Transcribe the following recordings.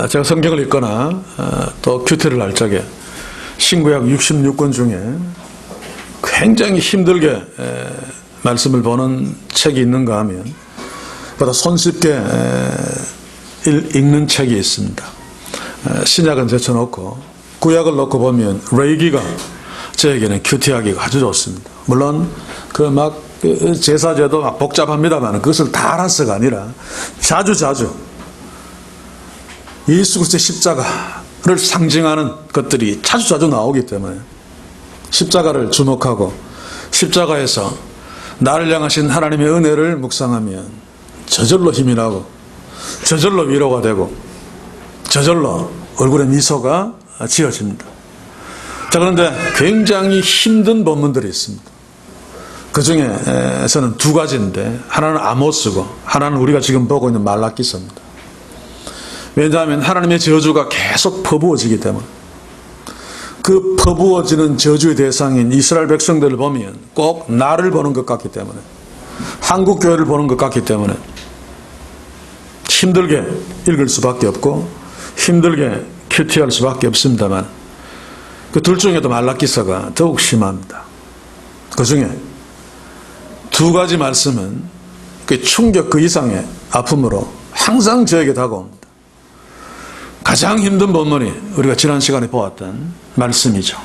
제가 성경을 읽거나 또 큐티를 할 적에 신구약 66권 중에 굉장히 힘들게 말씀을 보는 책이 있는가 하면 보다 손쉽게 읽는 책이 있습니다. 신약은 제쳐놓고 구약을 놓고 보면 레위기가 저에게는 큐티하기가 아주 좋습니다. 물론 제사제도 막 복잡합니다만 그것을 다 알아서가 아니라 자주 예수 그리스도의 십자가를 상징하는 것들이 자주 나오기 때문에 십자가를 주목하고 십자가에서 나를 향하신 하나님의 은혜를 묵상하면 저절로 힘이 나고 저절로 위로가 되고 저절로 얼굴에 미소가 지어집니다. 자, 그런데 굉장히 힘든 본문들이 있습니다. 그 중에서는 두 가지인데 하나는 아모스고 하나는 우리가 지금 보고 있는 말라기서입니다. 왜냐하면 하나님의 저주가 계속 퍼부어지기 때문에 그 퍼부어지는 저주의 대상인 이스라엘 백성들을 보면 꼭 나를 보는 것 같기 때문에 한국 교회를 보는 것 같기 때문에 힘들게 읽을 수밖에 없고 힘들게 큐티할 수밖에 없습니다만 그 둘 중에도 말라기서가 더욱 심합니다. 그 중에 두 가지 말씀은 그 충격 그 이상의 아픔으로 항상 저에게 다가옵니다. 가장 힘든 본문이 우리가 지난 시간에 보았던 말씀이죠.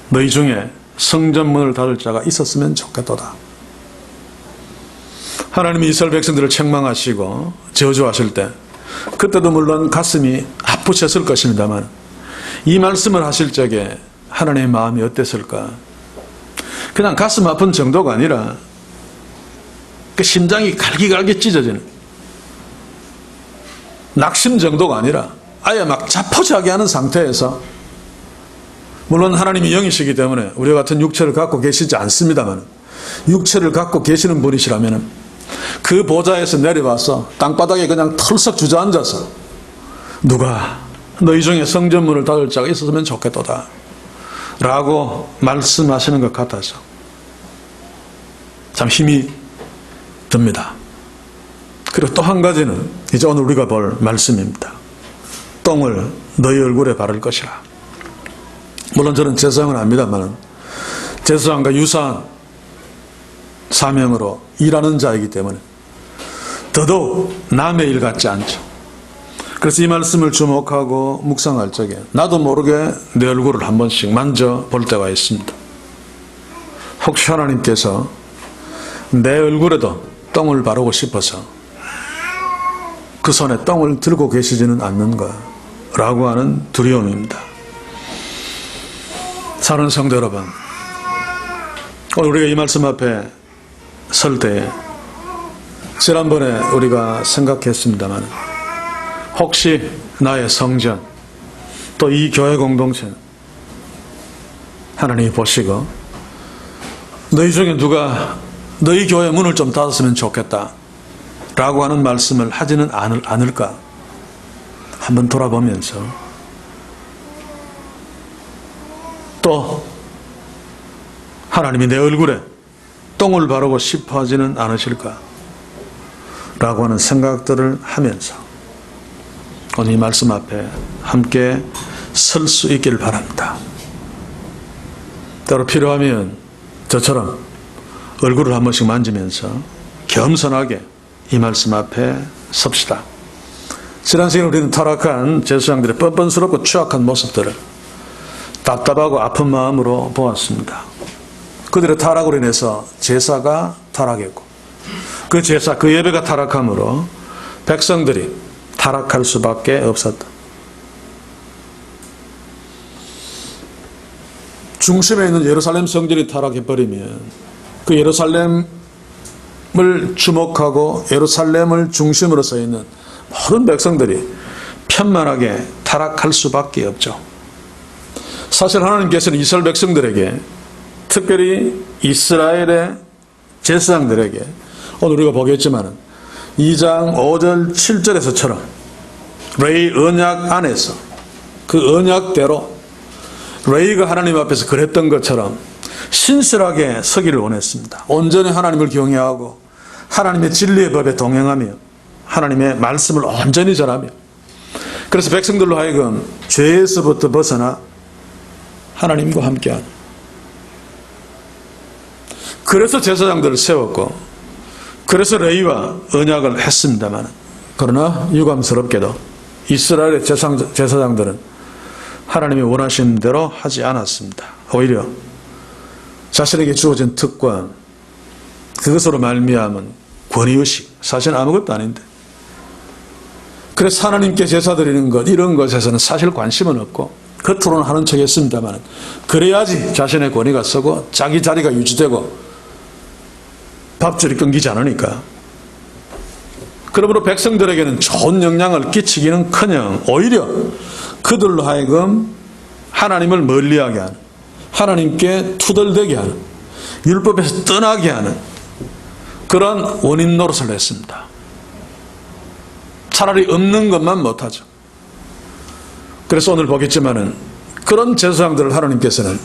너희 중에 성전문을 닫을 자가 있었으면 좋겠도다. 하나님이 이스라엘 백성들을 책망하시고 저주하실 때 그때도 물론 가슴이 아프셨을 것입니다만 이 말씀을 하실 적에 하나님의 마음이 어땠을까? 그냥 가슴 아픈 정도가 아니라 그 심장이 갈기갈기 찢어지는 낙심 정도가 아니라 아예 막 자포자기하는 상태에서 물론 하나님이 영이시기 때문에 우리와 같은 육체를 갖고 계시지 않습니다만 육체를 갖고 계시는 분이시라면 그 보좌에서 내려와서 땅바닥에 그냥 털썩 주저앉아서 누가 너희 중에 성전문을 닫을 자가 있었으면 좋겠도다 라고 말씀하시는 것 같아서 참 힘이 듭니다. 그리고 또 한 가지는 이제 오늘 우리가 볼 말씀입니다. 똥을 너희 얼굴에 바를 것이라. 물론 저는 제사장은 압니다만 제사장과 유사한 사명으로 일하는 자이기 때문에 더더욱 남의 일 같지 않죠. 그래서 이 말씀을 주목하고 묵상할 적에 나도 모르게 내 얼굴을 한 번씩 만져볼 때가 있습니다. 혹시 하나님께서 내 얼굴에도 똥을 바르고 싶어서 그 손에 똥을 들고 계시지는 않는가 라고 하는 두려움입니다. 사랑하는 성도 여러분, 오늘 우리가 이 말씀 앞에 설 때에 지난번에 우리가 생각했습니다만 혹시 나의 성전 또 이 교회 공동체는 하나님이 보시고 너희 중에 누가 너희 교회 문을 좀 닫았으면 좋겠다 라고 하는 말씀을 하지는 않을까 한번 돌아보면서 또 하나님이 내 얼굴에 똥을 바르고 싶어 하지는 않으실까 라고 하는 생각들을 하면서 오늘 이 말씀 앞에 함께 설 수 있기를 바랍니다. 때로 필요하면 저처럼 얼굴을 한 번씩 만지면서 겸손하게 이 말씀 앞에 섭시다. 지난 시간에 우리는 타락한 제사장들의 뻔뻔스럽고 추악한 모습들을 답답하고 아픈 마음으로 보았습니다. 그들의 타락으로 인해서 제사가 타락했고 그 제사, 그 예배가 타락함으로 백성들이 타락할 수밖에 없었다. 중심에 있는 예루살렘 성전이 타락해버리면 그 예루살렘을 주목하고 예루살렘을 중심으로 서 있는 모든 백성들이 편만하게 타락할 수밖에 없죠. 사실 하나님께서는 이스라엘 백성들에게 특별히 이스라엘의 제사장들에게 오늘 우리가 보겠지만 2장 5절 7절에서처럼 레위 언약 안에서 그 언약대로 레위가 하나님 앞에서 그랬던 것처럼 신실하게 서기를 원했습니다. 온전히 하나님을 경외하고 하나님의 진리의 법에 동행하며 하나님의 말씀을 온전히 전하며 그래서 백성들로 하여금 죄에서부터 벗어나 하나님과 함께하는, 그래서 제사장들을 세웠고 그래서 레위와 언약을 했습니다만, 그러나 유감스럽게도 이스라엘의 제사장들은 하나님이 원하시는 대로 하지 않았습니다. 오히려 자신에게 주어진 특권, 그것으로 말미암은 권위의식, 사실 아무것도 아닌데, 그래서 하나님께 제사 드리는 것, 이런 것에서는 사실 관심은 없고 겉으로는 하는 척 했습니다만, 그래야지 자신의 권위가 서고 자기 자리가 유지되고 밥줄이 끊기지 않으니까. 그러므로 백성들에게는 좋은 영향을 끼치기는커녕 오히려 그들로 하여금 하나님을 멀리하게 하는, 하나님께 투덜대게 하는, 율법에서 떠나게 하는 그런 원인 노릇을 했습니다. 차라리 없는 것만 못하죠. 그래서 오늘 보겠지만은 그런 제사장들을 하나님께서는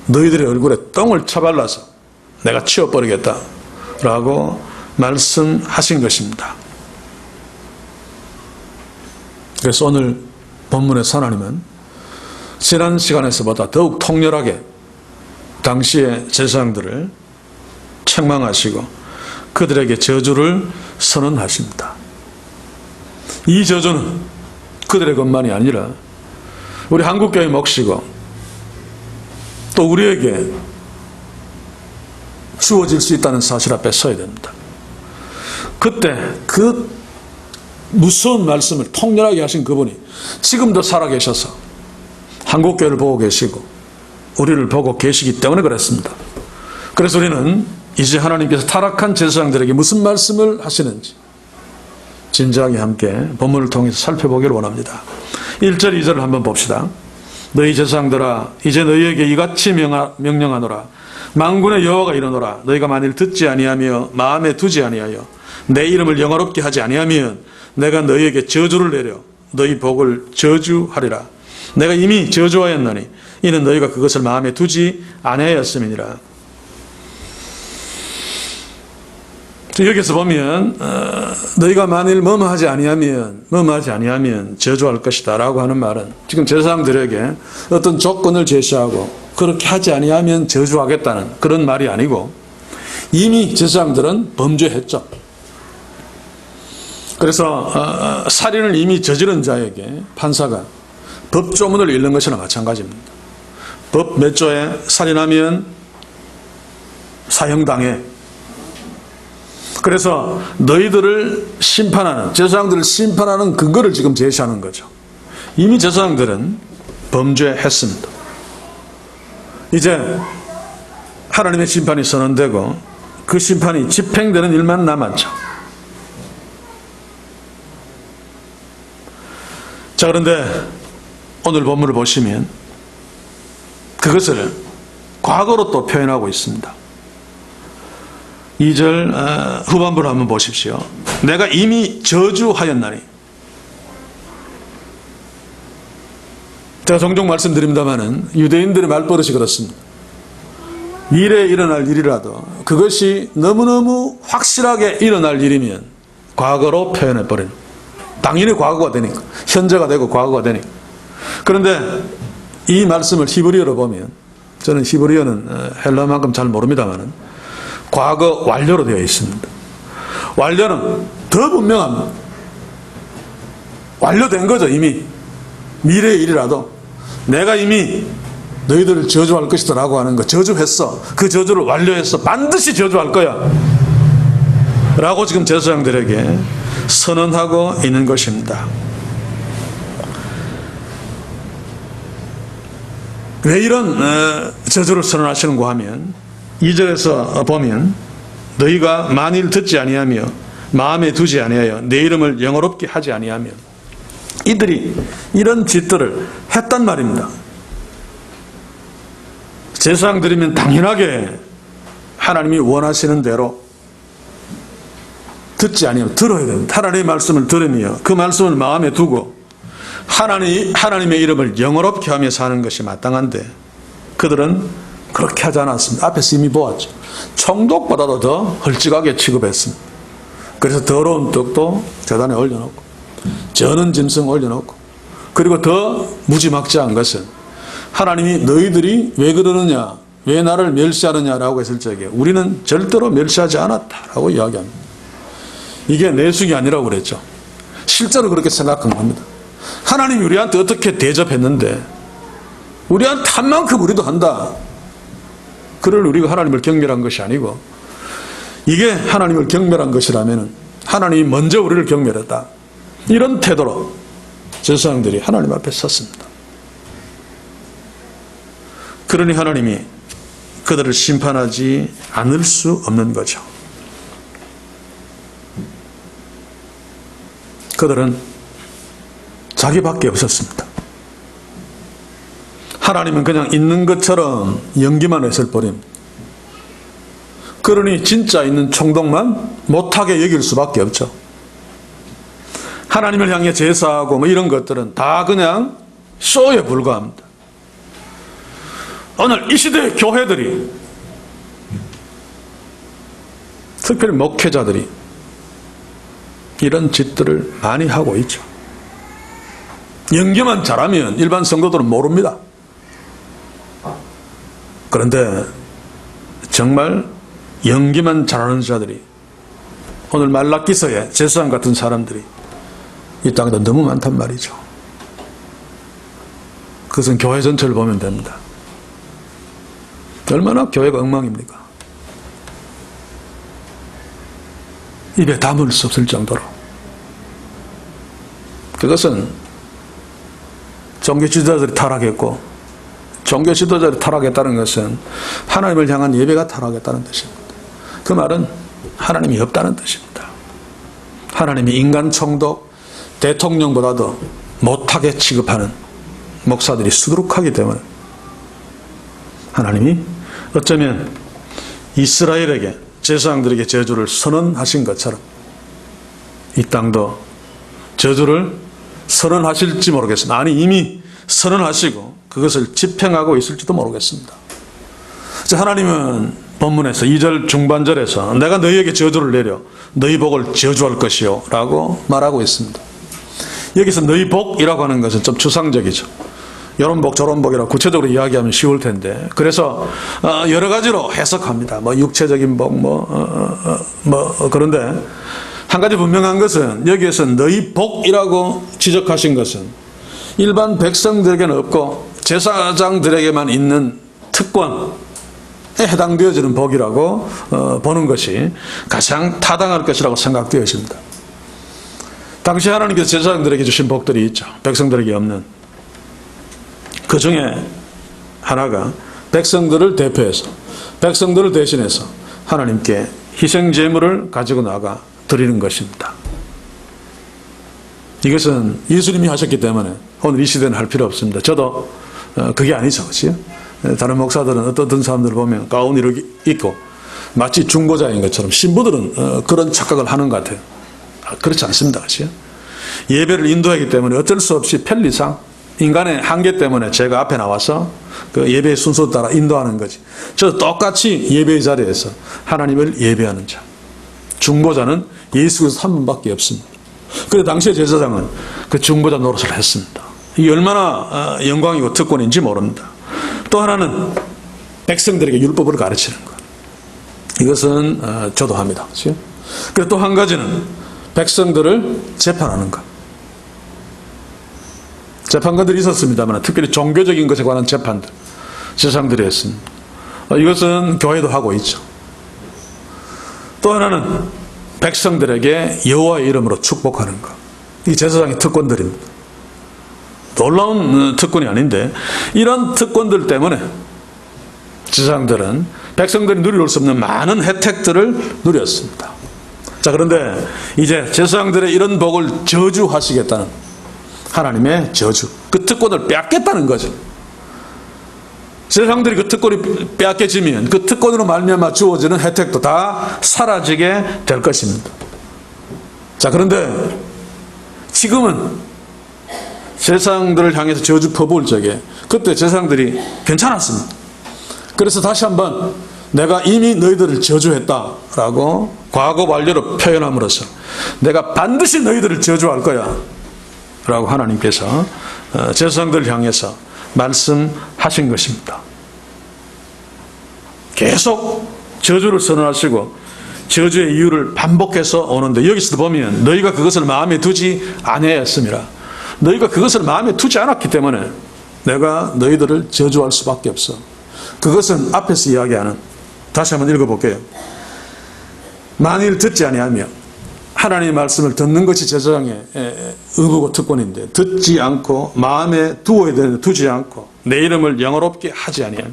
너희들의 얼굴에 똥을 쳐발라서 내가 치워버리겠다 라고 말씀하신 것입니다. 그래서 오늘 본문에서 하나님은 지난 시간에서보다 더욱 통렬하게 당시의 제사장들을 책망하시고 그들에게 저주를 선언하십니다. 이 저주는 그들의 것만이 아니라 우리 한국교회 몫이고 또 우리에게 주어질 수 있다는 사실 앞에 서야 됩니다. 그때 그 무서운 말씀을 통렬하게 하신 그분이 지금도 살아계셔서 한국교회를 보고 계시고 우리를 보고 계시기 때문에 그랬습니다. 그래서 우리는 이제 하나님께서 타락한 제사장들에게 무슨 말씀을 하시는지 진지하게 함께 본문을 통해서 살펴보기를 원합니다. 1절 2절을 한번 봅시다. 너희 제사장들아, 이제 너희에게 이같이 명령하노라. 만군의 여호와가 이르노라. 너희가 만일 듣지 아니하며 마음에 두지 아니하여 내 이름을 영화롭게 하지 아니하면 내가 너희에게 저주를 내려 너희 복을 저주하리라. 내가 이미 저주하였나니 이는 너희가 그것을 마음에 두지 아니하였음이니라. 여기서 보면 너희가 만일 뭐뭐하지 아니하면 저주할 것이다 라고 하는 말은 지금 제사장들에게 어떤 조건을 제시하고 그렇게 하지 아니하면 저주하겠다는 그런 말이 아니고, 이미 제사장들은 범죄했죠. 그래서 살인을 이미 저지른 자에게 판사가 법조문을 읽는 것이나 마찬가지입니다. 법 몇 조에 살인하면 사형당해. 그래서 너희들을 심판하는, 제사장들을 심판하는 근거를 지금 제시하는 거죠. 이미 제사장들은 범죄했습니다. 이제 하나님의 심판이 선언되고 그 심판이 집행되는 일만 남았죠. 자, 그런데 오늘 본문을 보시면 그것을 과거로 또 표현하고 있습니다. 2절 후반부를 한번 보십시오. 내가 이미 저주하였나니. 제가 종종 말씀드립니다마는 유대인들의 말버릇이 그렇습니다. 미래에 일어날 일이라도 그것이 너무너무 확실하게 일어날 일이면 과거로 표현해버립니다. 당연히 과거가 되니까, 현재가 되고 과거가 되니까. 그런데 이 말씀을 히브리어로 보면, 저는 히브리어는 헬라어만큼 잘 모릅니다만 과거 완료로 되어 있습니다. 완료는 더 분명합니다. 완료된 거죠. 이미 미래의 일이라도 내가 이미 너희들을 저주할 것이다 라고 하는 거, 저주했어. 그 저주를 완료했어. 반드시 저주할 거야 라고 지금 제사장들에게 선언하고 있는 것입니다. 왜 이런 저주를 선언하시는가 하면 2절에서 보면 너희가 만일 듣지 아니하며 마음에 두지 아니하여 내 이름을 영어롭게 하지 아니하면, 이들이 이런 짓들을 했단 말입니다. 제사장 드리면 당연하게 하나님이 원하시는 대로 듣지 아니하면 들어야 됩니다. 하나님의 말씀을 들으며 그 말씀을 마음에 두고 하나님의 이름을 영어롭게 하며 사는 것이 마땅한데 그들은 그렇게 하지 않았습니다. 앞에서 이미 보았죠. 총독보다도 더 헐찍하게 취급했습니다. 그래서 더러운 떡도 제단에 올려놓고 저는 짐승 올려놓고 그리고 더 무지막지한 것은 하나님이 너희들이 왜 그러느냐, 왜 나를 멸시하느냐라고 했을 적에 우리는 절대로 멸시하지 않았다라고 이야기합니다. 이게 내숭이 아니라고 그랬죠. 실제로 그렇게 생각한 겁니다. 하나님이 우리한테 어떻게 대접했는데 우리한테 한 만큼 우리도 한다. 그를 우리가 하나님을 경멸한 것이 아니고, 이게 하나님을 경멸한 것이라면 하나님이 먼저 우리를 경멸했다. 이런 태도로 제사장들이 하나님 앞에 섰습니다. 그러니 하나님이 그들을 심판하지 않을 수 없는 거죠. 그들은 자기밖에 없었습니다. 하나님은 그냥 있는 것처럼 연기만 했을 뿐입니다. 그러니 진짜 있는 총독만 못하게 여길 수밖에 없죠. 하나님을 향해 제사하고 뭐 이런 것들은 다 그냥 쇼에 불과합니다. 오늘 이 시대의 교회들이, 특별히 목회자들이 이런 짓들을 많이 하고 있죠. 연기만 잘하면 일반 성도들은 모릅니다. 그런데 정말 연기만 잘하는 자들이, 오늘 말라기서에 제사장 같은 사람들이 이 땅에 너무 많단 말이죠. 그것은 교회 전체를 보면 됩니다. 얼마나 교회가 엉망입니까? 입에 담을 수 없을 정도로. 그것은 종교 지도자들이 타락했고, 종교 지도자들이 타락했다는 것은 하나님을 향한 예배가 타락했다는 뜻입니다. 그 말은 하나님이 없다는 뜻입니다. 하나님이 인간 총독, 대통령보다도 못하게 취급하는 목사들이 수두룩하기 때문에 하나님이 어쩌면 이스라엘에게, 제사장들에게 저주를 선언하신 것처럼 이 땅도 저주를 선언하실지 모르겠습니다. 아니, 이미 선언하시고 그것을 집행하고 있을지도 모르겠습니다. 하나님은 본문에서 2절 중반절에서 내가 너희에게 저주를 내려 너희 복을 저주할 것이요 라고 말하고 있습니다. 여기서 너희 복이라고 하는 것은 좀 추상적이죠. 이런 복 저런 복이라고 구체적으로 이야기하면 쉬울 텐데, 그래서 여러 가지로 해석합니다. 뭐 육체적인 복, 그런데 한 가지 분명한 것은 여기에서 너희 복이라고 지적하신 것은 일반 백성들에게는 없고 제사장들에게만 있는 특권에 해당되어지는 복이라고 보는 것이 가장 타당할 것이라고 생각되어집니다. 당시 하나님께서 제사장들에게 주신 복들이 있죠. 백성들에게 없는. 그 중에 하나가 백성들을 대표해서, 백성들을 대신해서 하나님께 희생제물을 가지고 나가 드리는 것입니다. 이것은 예수님이 하셨기 때문에 오늘 이 시대는 할 필요 없습니다. 저도 그게 아니죠. 그렇죠? 다른 목사들은 어떤 사람들을 보면 가운을 입고 마치 중보자인 것처럼, 신부들은 그런 착각을 하는 것 같아요. 그렇지 않습니다. 그렇죠? 예배를 인도하기 때문에 어쩔 수 없이 편리상, 인간의 한계 때문에 제가 앞에 나와서 그 예배의 순서 따라 인도하는 거지. 저도 똑같이 예배의 자리에서 하나님을 예배하는 자. 중보자는 예수 그리스도 한 분밖에 없습니다. 그래서 당시의 제사장은 그 중보자 노릇을 했습니다. 이게 얼마나 영광이고 특권인지 모릅니다. 또 하나는 백성들에게 율법을 가르치는 것. 이것은 저도 합니다. 그렇죠? 그리고 또 한 가지는 백성들을 재판하는 것. 재판관들이 있었습니다만 특별히 종교적인 것에 관한 재판들 제사장들이 했습니다. 이것은 교회도 하고 있죠. 또 하나는 백성들에게 여호와의 이름으로 축복하는 것. 이 제사장의 특권들입니다. 놀라운 특권이 아닌데 이런 특권들 때문에 제사장들은 백성들이 누릴 수 없는 많은 혜택들을 누렸습니다. 자, 그런데 이제 제사장들의 이런 복을 저주하시겠다는 하나님의 저주, 그 특권을 빼앗겠다는 거죠. 제사장들이 그 특권이 빼앗겨지면 그 특권으로 말미암아 주어지는 혜택도 다 사라지게 될 것입니다. 자, 그런데 지금은 제사장들을 향해서 저주 퍼부을 적에 그때 제사장들이 괜찮았습니다. 그래서 다시 한번 내가 이미 너희들을 저주했다라고 과거 완료로 표현함으로써 내가 반드시 너희들을 저주할 거야 라고 하나님께서 제사장들을 향해서 말씀하신 것입니다. 계속 저주를 선언하시고 저주의 이유를 반복해서 오는데 여기서도 보면 너희가 그것을 마음에 두지 아니하였음이라. 너희가 그것을 마음에 두지 않았기 때문에 내가 너희들을 저주할 수밖에 없어. 그것은 앞에서 이야기하는, 다시 한번 읽어볼게요. 만일 듣지 아니하며 하나님의 말씀을 듣는 것이 제사장의 의무고 특권인데 듣지 않고 마음에 두어야 되는데 두지 않고 내 이름을 영화롭게 하지 아니하며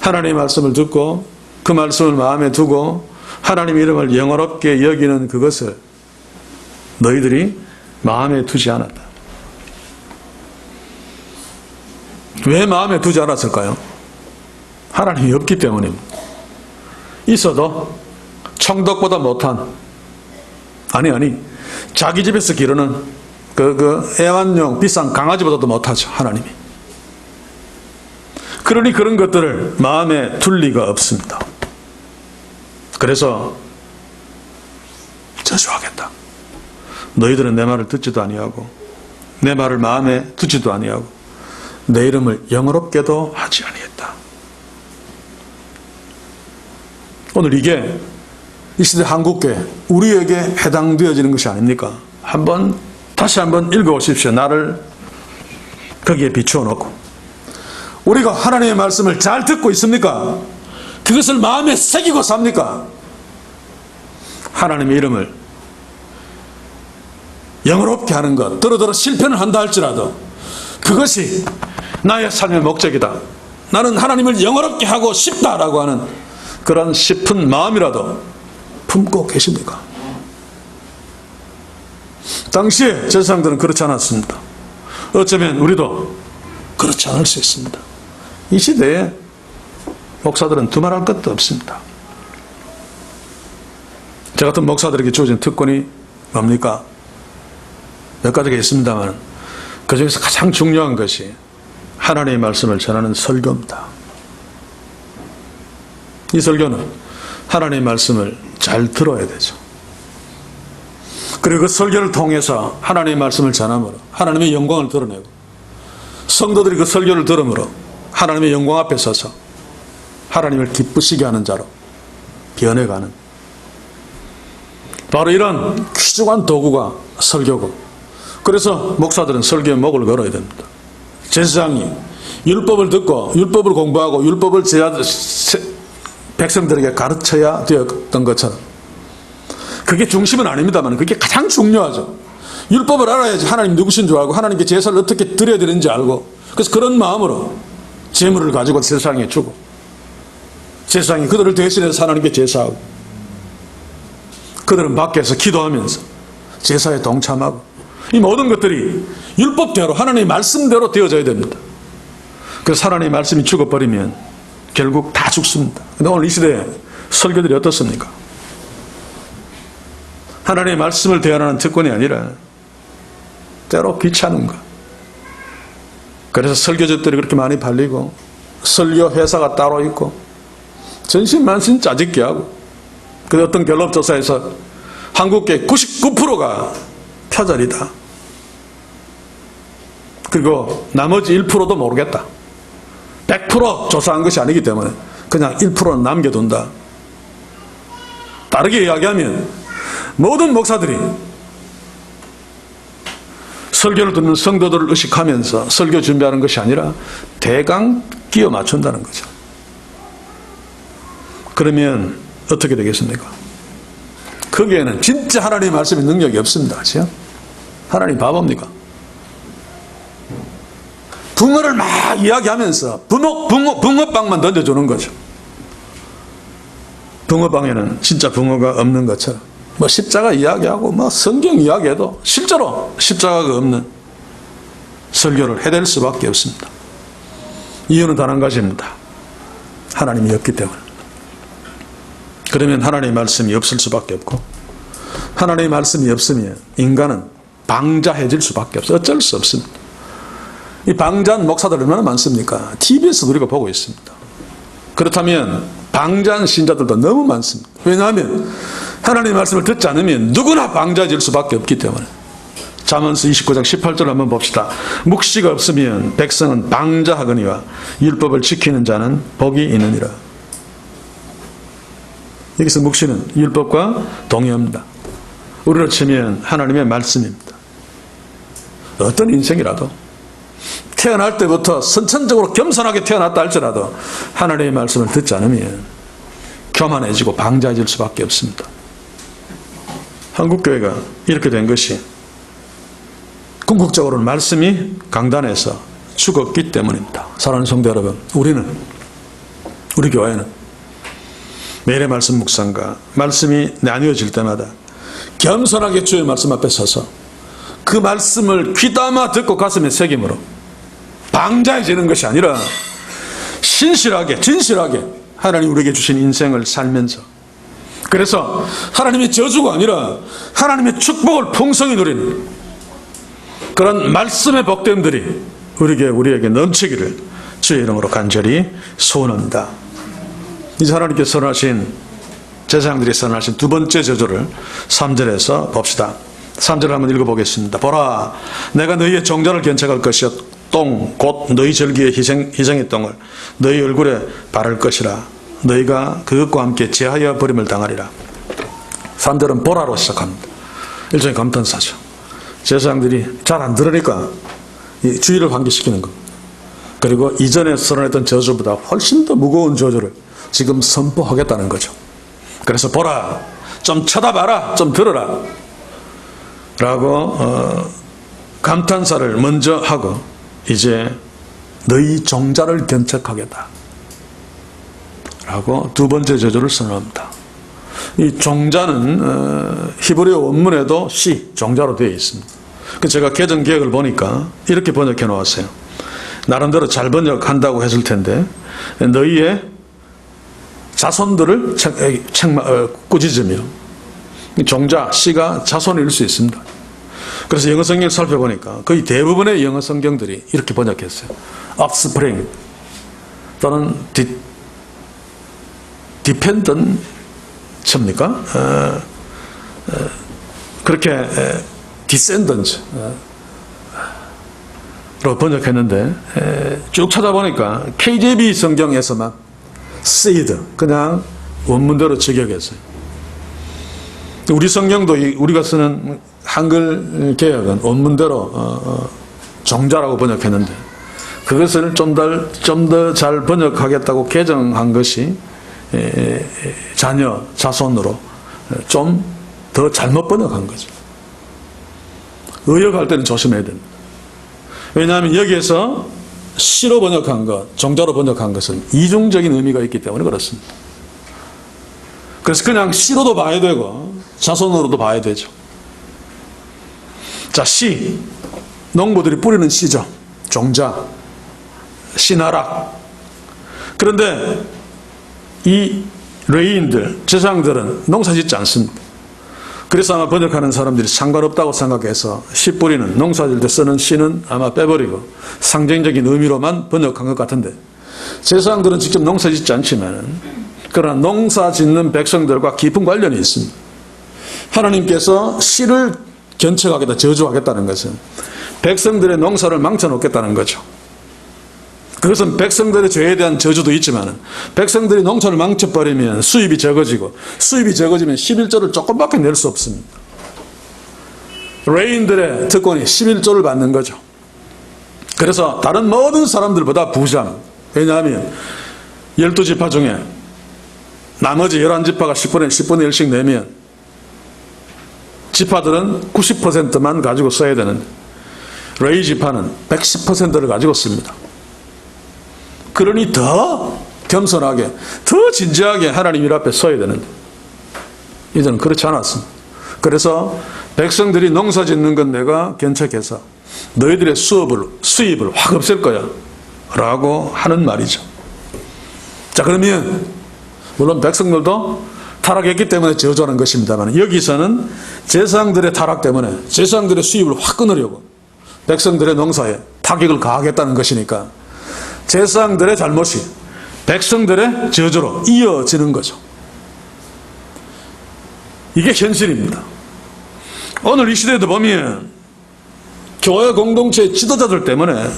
하나님의 말씀을 듣고 그 말씀을 마음에 두고 하나님 이름을 영화롭게 여기는 그것을 너희들이 마음에 두지 않았다. 왜 마음에 두지 않았을까요? 하나님이 없기 때문입니다. 있어도 청덕보다 못한, 아니 자기 집에서 기르는 그 애완용 비싼 강아지보다도 못하죠. 하나님이. 그러니 그런 것들을 마음에 둘 리가 없습니다. 그래서 저주하겠다. 너희들은 내 말을 듣지도 아니하고 내 말을 마음에 두지도 아니하고 내 이름을 영어롭게도 하지 아니했다. 오늘 이게 이 시대 한국교회 우리에게 해당되어지는 것이 아닙니까? 다시 한번 읽어보십시오. 나를 거기에 비추어 놓고 우리가 하나님의 말씀을 잘 듣고 있습니까? 그것을 마음에 새기고 삽니까? 하나님의 이름을 영어롭게 하는 것, 더러더러 실패를 한다 할지라도 그것이 나의 삶의 목적이다. 나는 하나님을 영어롭게 하고 싶다라고 하는 그런 싶은 마음이라도 품고 계십니까? 당시에 제사장들은 그렇지 않았습니다. 어쩌면 우리도 그렇지 않을 수 있습니다. 이 시대에 목사들은 두말할 것도 없습니다. 저 같은 목사들에게 주어진 특권이 뭡니까? 몇 가지가 있습니다만 그 중에서 가장 중요한 것이 하나님의 말씀을 전하는 설교입니다. 이 설교는 하나님의 말씀을 잘 들어야 되죠. 그리고 그 설교를 통해서 하나님의 말씀을 전함으로 하나님의 영광을 드러내고 성도들이 그 설교를 들음으로 하나님의 영광 앞에 서서 하나님을 기쁘시게 하는 자로 변해가는 바로 이런 귀중한 도구가 설교고, 그래서 목사들은 설교에 목을 걸어야 됩니다. 제사장이 율법을 듣고 율법을 공부하고 율법을 백성들에게 가르쳐야 되었던 것처럼, 그게 중심은 아닙니다만 그게 가장 중요하죠. 율법을 알아야지 하나님 누구신 줄 알고 하나님께 제사를 어떻게 드려야 되는지 알고, 그래서 그런 마음으로 제물을 가지고 제사장에 주고 제사장이 그들을 대신해서 하나님께 제사하고 그들은 밖에서 기도하면서 제사에 동참하고, 이 모든 것들이 율법대로 하나님의 말씀대로 되어져야 됩니다. 그래서 하나님의 말씀이 죽어버리면 결국 다 죽습니다. 근데 오늘 이 시대에 설교들이 어떻습니까? 하나님의 말씀을 대하는 특권이 아니라 때로 귀찮은 것. 그래서 설교집들이 그렇게 많이 팔리고 설교 회사가 따로 있고 전신만신 짜집게 하고, 그 어떤 갤럽조사에서 한국계 99%가 표절이다. 그리고 나머지 1%도 모르겠다. 100% 조사한 것이 아니기 때문에 그냥 1%는 남겨둔다. 다르게 이야기하면 모든 목사들이 설교를 듣는 성도들을 의식하면서 설교 준비하는 것이 아니라 대강 끼워 맞춘다는 거죠. 그러면 어떻게 되겠습니까? 거기에는 진짜 하나님의 말씀의 능력이 없습니다. 그렇죠? 하나님 바보입니까? 붕어를 막 이야기하면서 붕어빵만 던져주는 거죠. 붕어빵에는 진짜 붕어가 없는 것처럼 뭐 십자가 이야기하고 뭐 성경 이야기해도 실제로 십자가가 없는 설교를 해댈 수밖에 없습니다. 이유는 단 한 가지입니다. 하나님이 없기 때문에. 그러면 하나님의 말씀이 없을 수밖에 없고, 하나님의 말씀이 없으면 인간은 방자해질 수밖에 없어요. 어쩔 수 없습니다. 이 방자한 목사들 얼마나 많습니까? TV에서도 우리가 보고 있습니다. 그렇다면 방자한 신자들도 너무 많습니다. 왜냐하면 하나님의 말씀을 듣지 않으면 누구나 방자해질 수밖에 없기 때문에 잠언서 29장 18절 한번 봅시다. 묵시가 없으면 백성은 방자하거니와 율법을 지키는 자는 복이 있느니라. 여기서 묵시는 율법과 동의합니다. 우리로 치면 하나님의 말씀입니다. 어떤 인생이라도 태어날 때부터 선천적으로 겸손하게 태어났다 할지라도 하나님의 말씀을 듣지 않으면 교만해지고 방자해질 수밖에 없습니다. 한국교회가 이렇게 된 것이 궁극적으로는 말씀이 강단에서 죽었기 때문입니다. 사랑하는 성도 여러분, 우리 교회는 매일의 말씀 묵상과 말씀이 나뉘어질 때마다 겸손하게 주의 말씀 앞에 서서 그 말씀을 귀담아 듣고 가슴에 새김으로 방자해지는 것이 아니라 신실하게 진실하게 하나님 우리에게 주신 인생을 살면서, 그래서 하나님의 저주가 아니라 하나님의 축복을 풍성히 누리는 그런 말씀의 복됨들이 우리에게 넘치기를 주의 이름으로 간절히 소원합니다. 이제 하나님께서 선하신, 제사장들이 선하신 두 번째 저주를 3절에서 봅시다. 3절을 한번 읽어보겠습니다. 보라, 내가 너희의 종자를 견책할 것이요 똥 곧 너희 절기의 희생의 똥을 너희 얼굴에 바를 것이라. 너희가 그것과 함께 제하여 버림을 당하리라. 3절은 보라로 시작합니다. 일종의 감탄사죠. 제사장들이 잘 안 들으니까 이 주의를 환기시키는 것. 그리고 이전에 선언했던 저주보다 훨씬 더 무거운 저주를 지금 선포하겠다는 거죠. 그래서 보라, 좀 쳐다봐라, 좀 들어라 라고 감탄사를 먼저 하고 이제 너희 종자를 견책하겠다 라고 두 번째 저주를 선언합니다. 이 종자는 히브리어 원문에도 종자로 되어 있습니다. 제가 개정 개혁을 보니까 이렇게 번역해 놓았어요. 나름대로 잘 번역한다고 했을 텐데 너희의 자손들을 꾸짖으며, 종자 씨가 자손일 수 있습니다. 그래서 영어 성경을 살펴보니까 거의 대부분의 영어 성경들이 이렇게 번역했어요. offspring 또는 dependent 뭡니까? 그렇게 descendants 로 번역했는데 쭉 찾아보니까 KJV 성경에서만 seed 그냥 원문대로 직역했어요. 우리 성경도 우리가 쓰는 한글 개역은 원문대로 종자라고 번역했는데 그것을 좀 더 잘 번역하겠다고 개정한 것이 자녀, 자손으로 좀 더 잘못 번역한 거죠. 의역할 때는 조심해야 됩니다. 왜냐하면 여기에서 시로 번역한 것, 종자로 번역한 것은 이중적인 의미가 있기 때문에 그렇습니다. 그래서 그냥 시로도 봐야 되고 자손으로도 봐야 되죠. 자, 씨, 농부들이 뿌리는 씨죠. 종자, 씨나락. 그런데 이 레위인들, 제사장들은 농사 짓지 않습니다. 그래서 아마 번역하는 사람들이 상관없다고 생각해서 씨 뿌리는, 농사 짓을 때 쓰는 씨는 아마 빼버리고 상징적인 의미로만 번역한 것 같은데, 제사장들은 직접 농사 짓지 않지만 그러나 농사 짓는 백성들과 깊은 관련이 있습니다. 하나님께서 씨를 견책하겠다, 저주하겠다는 것은 백성들의 농사를 망쳐놓겠다는 거죠. 그것은 백성들의 죄에 대한 저주도 있지만 백성들이 농사를 망쳐버리면 수입이 적어지고, 수입이 적어지면 11조를 조금밖에 낼 수 없습니다. 레인들의 특권이 11조를 받는 거죠. 그래서 다른 모든 사람들보다 부자입니다. 왜냐하면 12지파 중에 나머지 11지파가 10분의 1씩 내면 지파들은 90%만 가지고 써야 되는데 레위 지파는 110%를 가지고 씁니다. 그러니 더 겸손하게, 더 진지하게 하나님 일 앞에 서야 되는데 이제는 그렇지 않았습니다. 그래서 백성들이 농사 짓는 건 내가 견책해서 너희들의 수입을 확 없앨 거야 라고 하는 말이죠. 자, 그러면 물론 백성들도 타락했기 때문에 저주하는 것입니다만, 여기서는 제사장들의 타락 때문에 제사장들의 수입을 확 끊으려고 백성들의 농사에 타격을 가하겠다는 것이니까 제사장들의 잘못이 백성들의 저주로 이어지는 거죠. 이게 현실입니다. 오늘 이 시대에도 보면 교회 공동체의 지도자들 때문에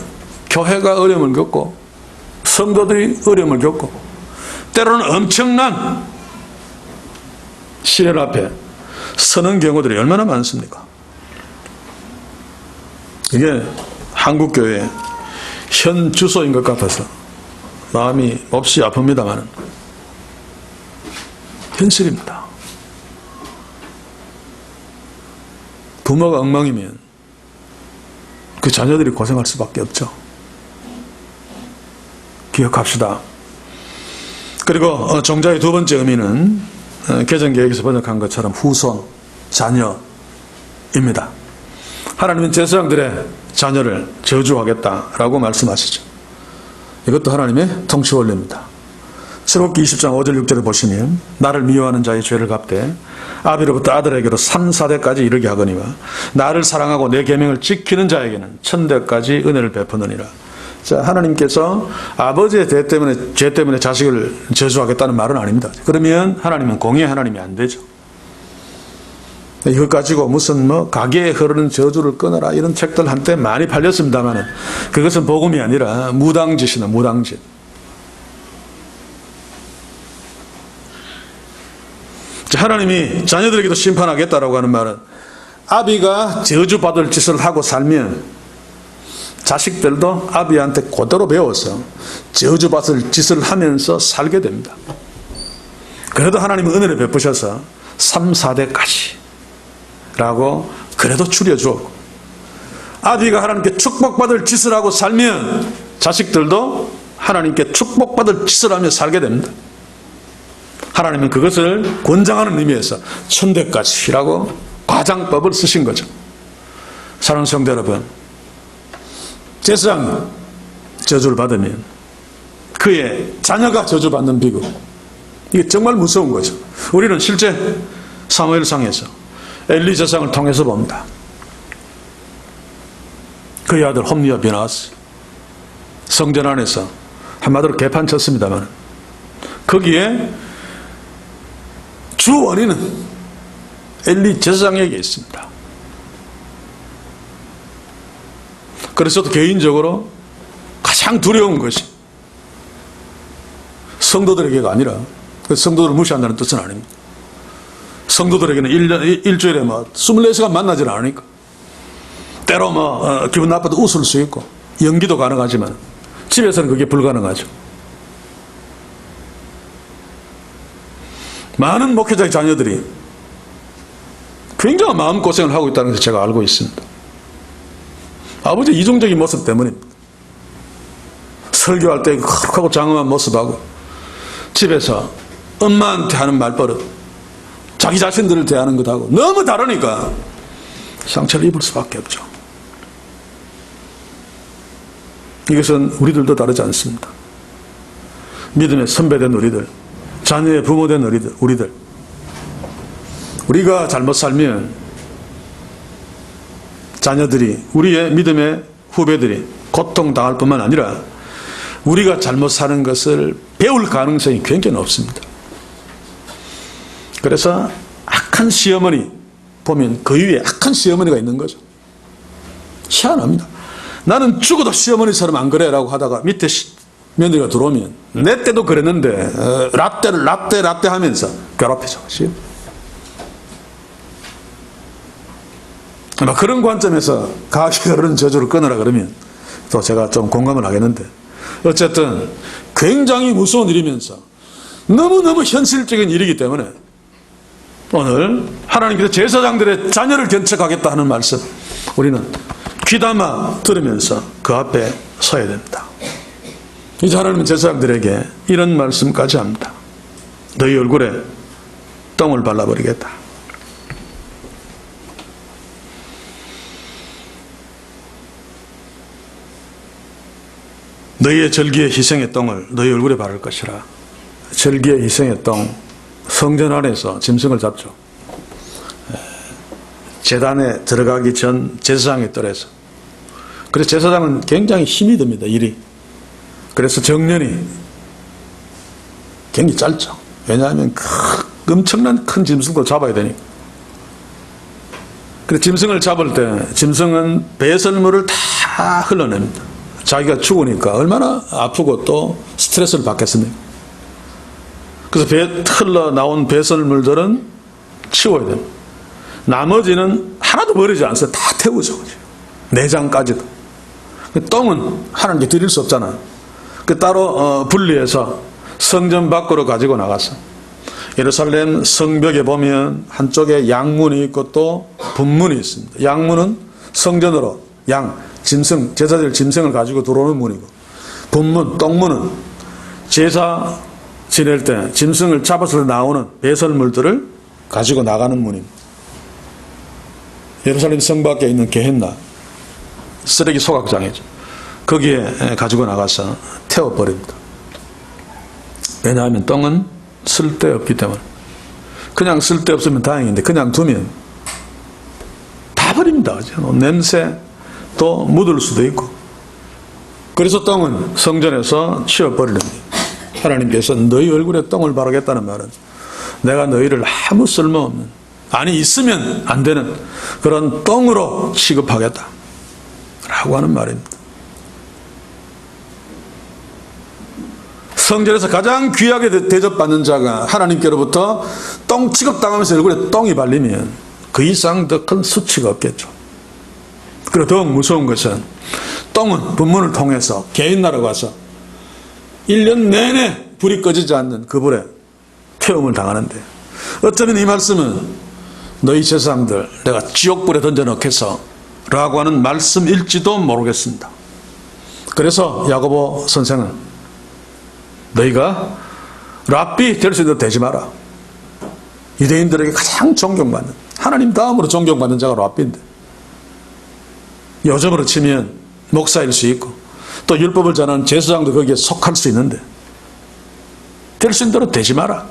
교회가 어려움을 겪고 성도들이 어려움을 겪고 때로는 엄청난 시련 앞에 서는 경우들이 얼마나 많습니까? 이게 한국교회의 현 주소인 것 같아서 마음이 몹시 아픕니다만 현실입니다. 부모가 엉망이면 그 자녀들이 고생할 수밖에 없죠. 기억합시다. 그리고 종자의 두 번째 의미는 개정개혁에서 번역한 것처럼 후손, 자녀입니다. 하나님은 제사장들의 자녀를 저주하겠다라고 말씀하시죠. 이것도 하나님의 통치 원리입니다. 출애굽기 20장 5절 6절을 보시면 나를 미워하는 자의 죄를 갚되 아비로부터 아들에게로 3, 4대까지 이르게 하거니와 나를 사랑하고 내 계명을 지키는 자에게는 1000대까지 은혜를 베푸느니라. 자, 하나님께서 아버지의 죄 때문에 자식을 저주하겠다는 말은 아닙니다. 그러면 하나님은 공의의 하나님이 안 되죠. 이것 가지고 무슨 가계에 흐르는 저주를 끊어라 이런 책들 한때 많이 팔렸습니다만 그것은 복음이 아니라 무당짓이나 무당짓. 하나님이 자녀들에게도 심판하겠다라고 하는 말은 아비가 저주받을 짓을 하고 살면 자식들도 아비한테 그대로 배워서 저주받을 짓을 하면서 살게 됩니다. 그래도 하나님은 은혜를 베푸셔서 3, 4대까지 라고 그래도 줄여주었고 아비가 하나님께 축복받을 짓을 하고 살면 자식들도 하나님께 축복받을 짓을 하며 살게 됩니다. 하나님은 그것을 권장하는 의미에서 1000대까지라고 과장법을 쓰신 거죠. 사랑하는 성도 여러분, 제사장 저주를 받으면 그의 자녀가 저주받는 비극, 이게 정말 무서운 거죠. 우리는 실제 사무엘상에서 엘리 제사장을 통해서 봅니다. 그의 아들 홈리와 비나스 성전 안에서 한마디로 개판 쳤습니다만 거기에 주 원인은 엘리 제사장에게 있습니다. 그래서 개인적으로 가장 두려운 것이 성도들에게가 아니라 성도들을 무시한다는 뜻은 아닙니다. 성도들에게는 일주일에 24시간 만나질 않으니까 때로 기분 나빠도 웃을 수 있고 연기도 가능하지만 집에서는 그게 불가능하죠. 많은 목회자의 자녀들이 굉장한 마음고생을 하고 있다는 것을 제가 알고 있습니다. 아버지의 이중적인 모습 때문입니다. 설교할 때 흑하고 장엄한 모습하고 집에서 엄마한테 하는 말버릇, 자기 자신들을 대하는 것하고 너무 다르니까 상처를 입을 수밖에 없죠. 이것은 우리들도 다르지 않습니다. 믿음의 선배된 우리들, 자녀의 부모된 우리들, 우리가 잘못 살면 자녀들이, 우리의 믿음의 후배들이 고통당할 뿐만 아니라 우리가 잘못 사는 것을 배울 가능성이 굉장히 높습니다. 그래서 악한 시어머니 보면 그 위에 악한 시어머니가 있는 거죠. 희한합니다. 나는 죽어도 시어머니처럼 안 그래라고 하다가 밑에 며느리가 들어오면 내 때도 그랬는데 라떼를 라떼 하면서 괴롭히죠. 아마 그런 관점에서 가게가 흐르는 저주를 끊으라 그러면 또 제가 좀 공감을 하겠는데 어쨌든 굉장히 무서운 일이면서 너무너무 현실적인 일이기 때문에 오늘 하나님께서 제사장들의 자녀를 견책하겠다 하는 말씀 우리는 귀담아 들으면서 그 앞에 서야 됩니다. 이제 하나님은 제사장들에게 이런 말씀까지 합니다. 너희 얼굴에 똥을 발라버리겠다. 너희의 절기의 희생의 똥을 너희 얼굴에 바를 것이라. 절기의 희생의 똥, 성전 안에서 짐승을 잡죠. 제단에 들어가기 전 제사장의 뜰에서. 그래서 제사장은 굉장히 힘이 듭니다, 일이. 그래서 정년이 굉장히 짧죠. 왜냐하면 엄청난 큰 짐승도 잡아야 되니까. 그래서 짐승을 잡을 때 짐승은 배설물을 다 흘러냅니다. 자기가 죽으니까 얼마나 아프고 또 스트레스를 받겠습니까? 그래서 흘러나온 배설물들은 치워야 됩니다. 나머지는 하나도 버리지 않아요. 다 태우죠. 내장까지도. 똥은 하나님께 드릴 수 없잖아요. 따로 분리해서 성전 밖으로 가지고 나가서 예루살렘 성벽에 보면 한쪽에 양문이 있고 또 분문이 있습니다. 양문은 성전으로 짐승, 제사들 짐승을 가지고 들어오는 문이고, 분문, 똥문은 제사 지낼 때 짐승을 잡아서 나오는 배설물들을 가지고 나가는 문입니다. 예루살렘 성 밖에 있는 게헨나, 쓰레기 소각장이죠. 거기에 가지고 나가서 태워버립니다. 왜냐하면 똥은 쓸데없기 때문에. 그냥 쓸데없으면 다행인데 그냥 두면 다 버립니다. 냄새 또 묻을 수도 있고. 그래서 똥은 성전에서 치워버리는 거예요. 하나님께서 너희 얼굴에 똥을 바르겠다는 말은 내가 너희를 아무 쓸모없는, 아니 있으면 안 되는 그런 똥으로 취급하겠다 라고 하는 말입니다. 성전에서 가장 귀하게 대접받는 자가 하나님께로부터 똥 취급당하면서 얼굴에 똥이 발리면 그 이상 더 큰 수치가 없겠죠. 그리고 더욱 무서운 것은 똥은 분문을 통해서 게헨나로 가서 1년 내내 불이 꺼지지 않는 그 불에 태움을 당하는데, 어쩌면 이 말씀은 너희 제사장들 내가 지옥불에 던져넣겠어 라고 하는 말씀일지도 모르겠습니다. 그래서 야고보 선생은 너희가 랍비 될 수 있도록 되지 마라. 유대인들에게 가장 존경받는, 하나님 다음으로 존경받는 자가 랍비인데, 요즘으로 치면 목사일 수 있고 또 율법을 전하는 제사장도 거기에 속할 수 있는데 될 수 있는 대로 되지 마라.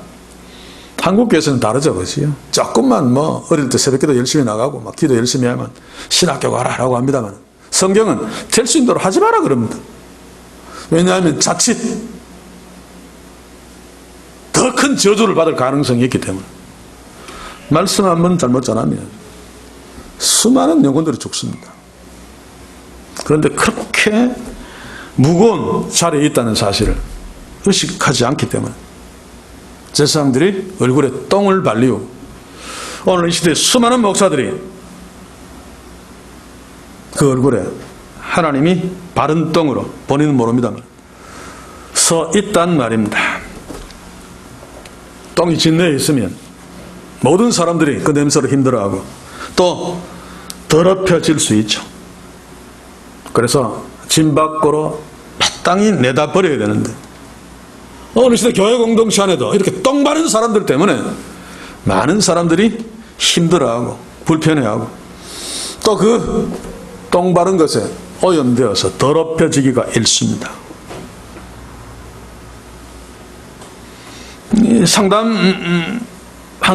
한국 교회에서는 다르죠, 그렇지요? 조금만 어릴 때 새벽기도 열심히 나가고 막 기도 열심히 하면 신학교 가라라고 합니다만, 성경은 될 수 있는 대로 하지 마라 그럽니다. 왜냐하면 자칫 더 큰 저주를 받을 가능성이 있기 때문에. 말씀 한번 잘못 전하면 수많은 영혼들이 죽습니다. 그런데 그렇게 무거운 자리에 있다는 사실을 의식하지 않기 때문에 제사장들이 얼굴에 똥을 발리고, 오늘 이 시대에 수많은 목사들이 그 얼굴에 하나님이 바른 똥으로, 본인은 모릅니다만, 서 있단 말입니다. 똥이 진내에 있으면 모든 사람들이 그 냄새로 힘들어하고 또 더럽혀질 수 있죠. 그래서 짐 밖으로 마땅히 내다 버려야 되는데, 어느 시대 교회 공동체 안에도 이렇게 똥 바른 사람들 때문에 많은 사람들이 힘들어하고 불편해하고 또 그 똥 바른 것에 오염되어서 더럽혀지기가 일쑤입니다. 상담한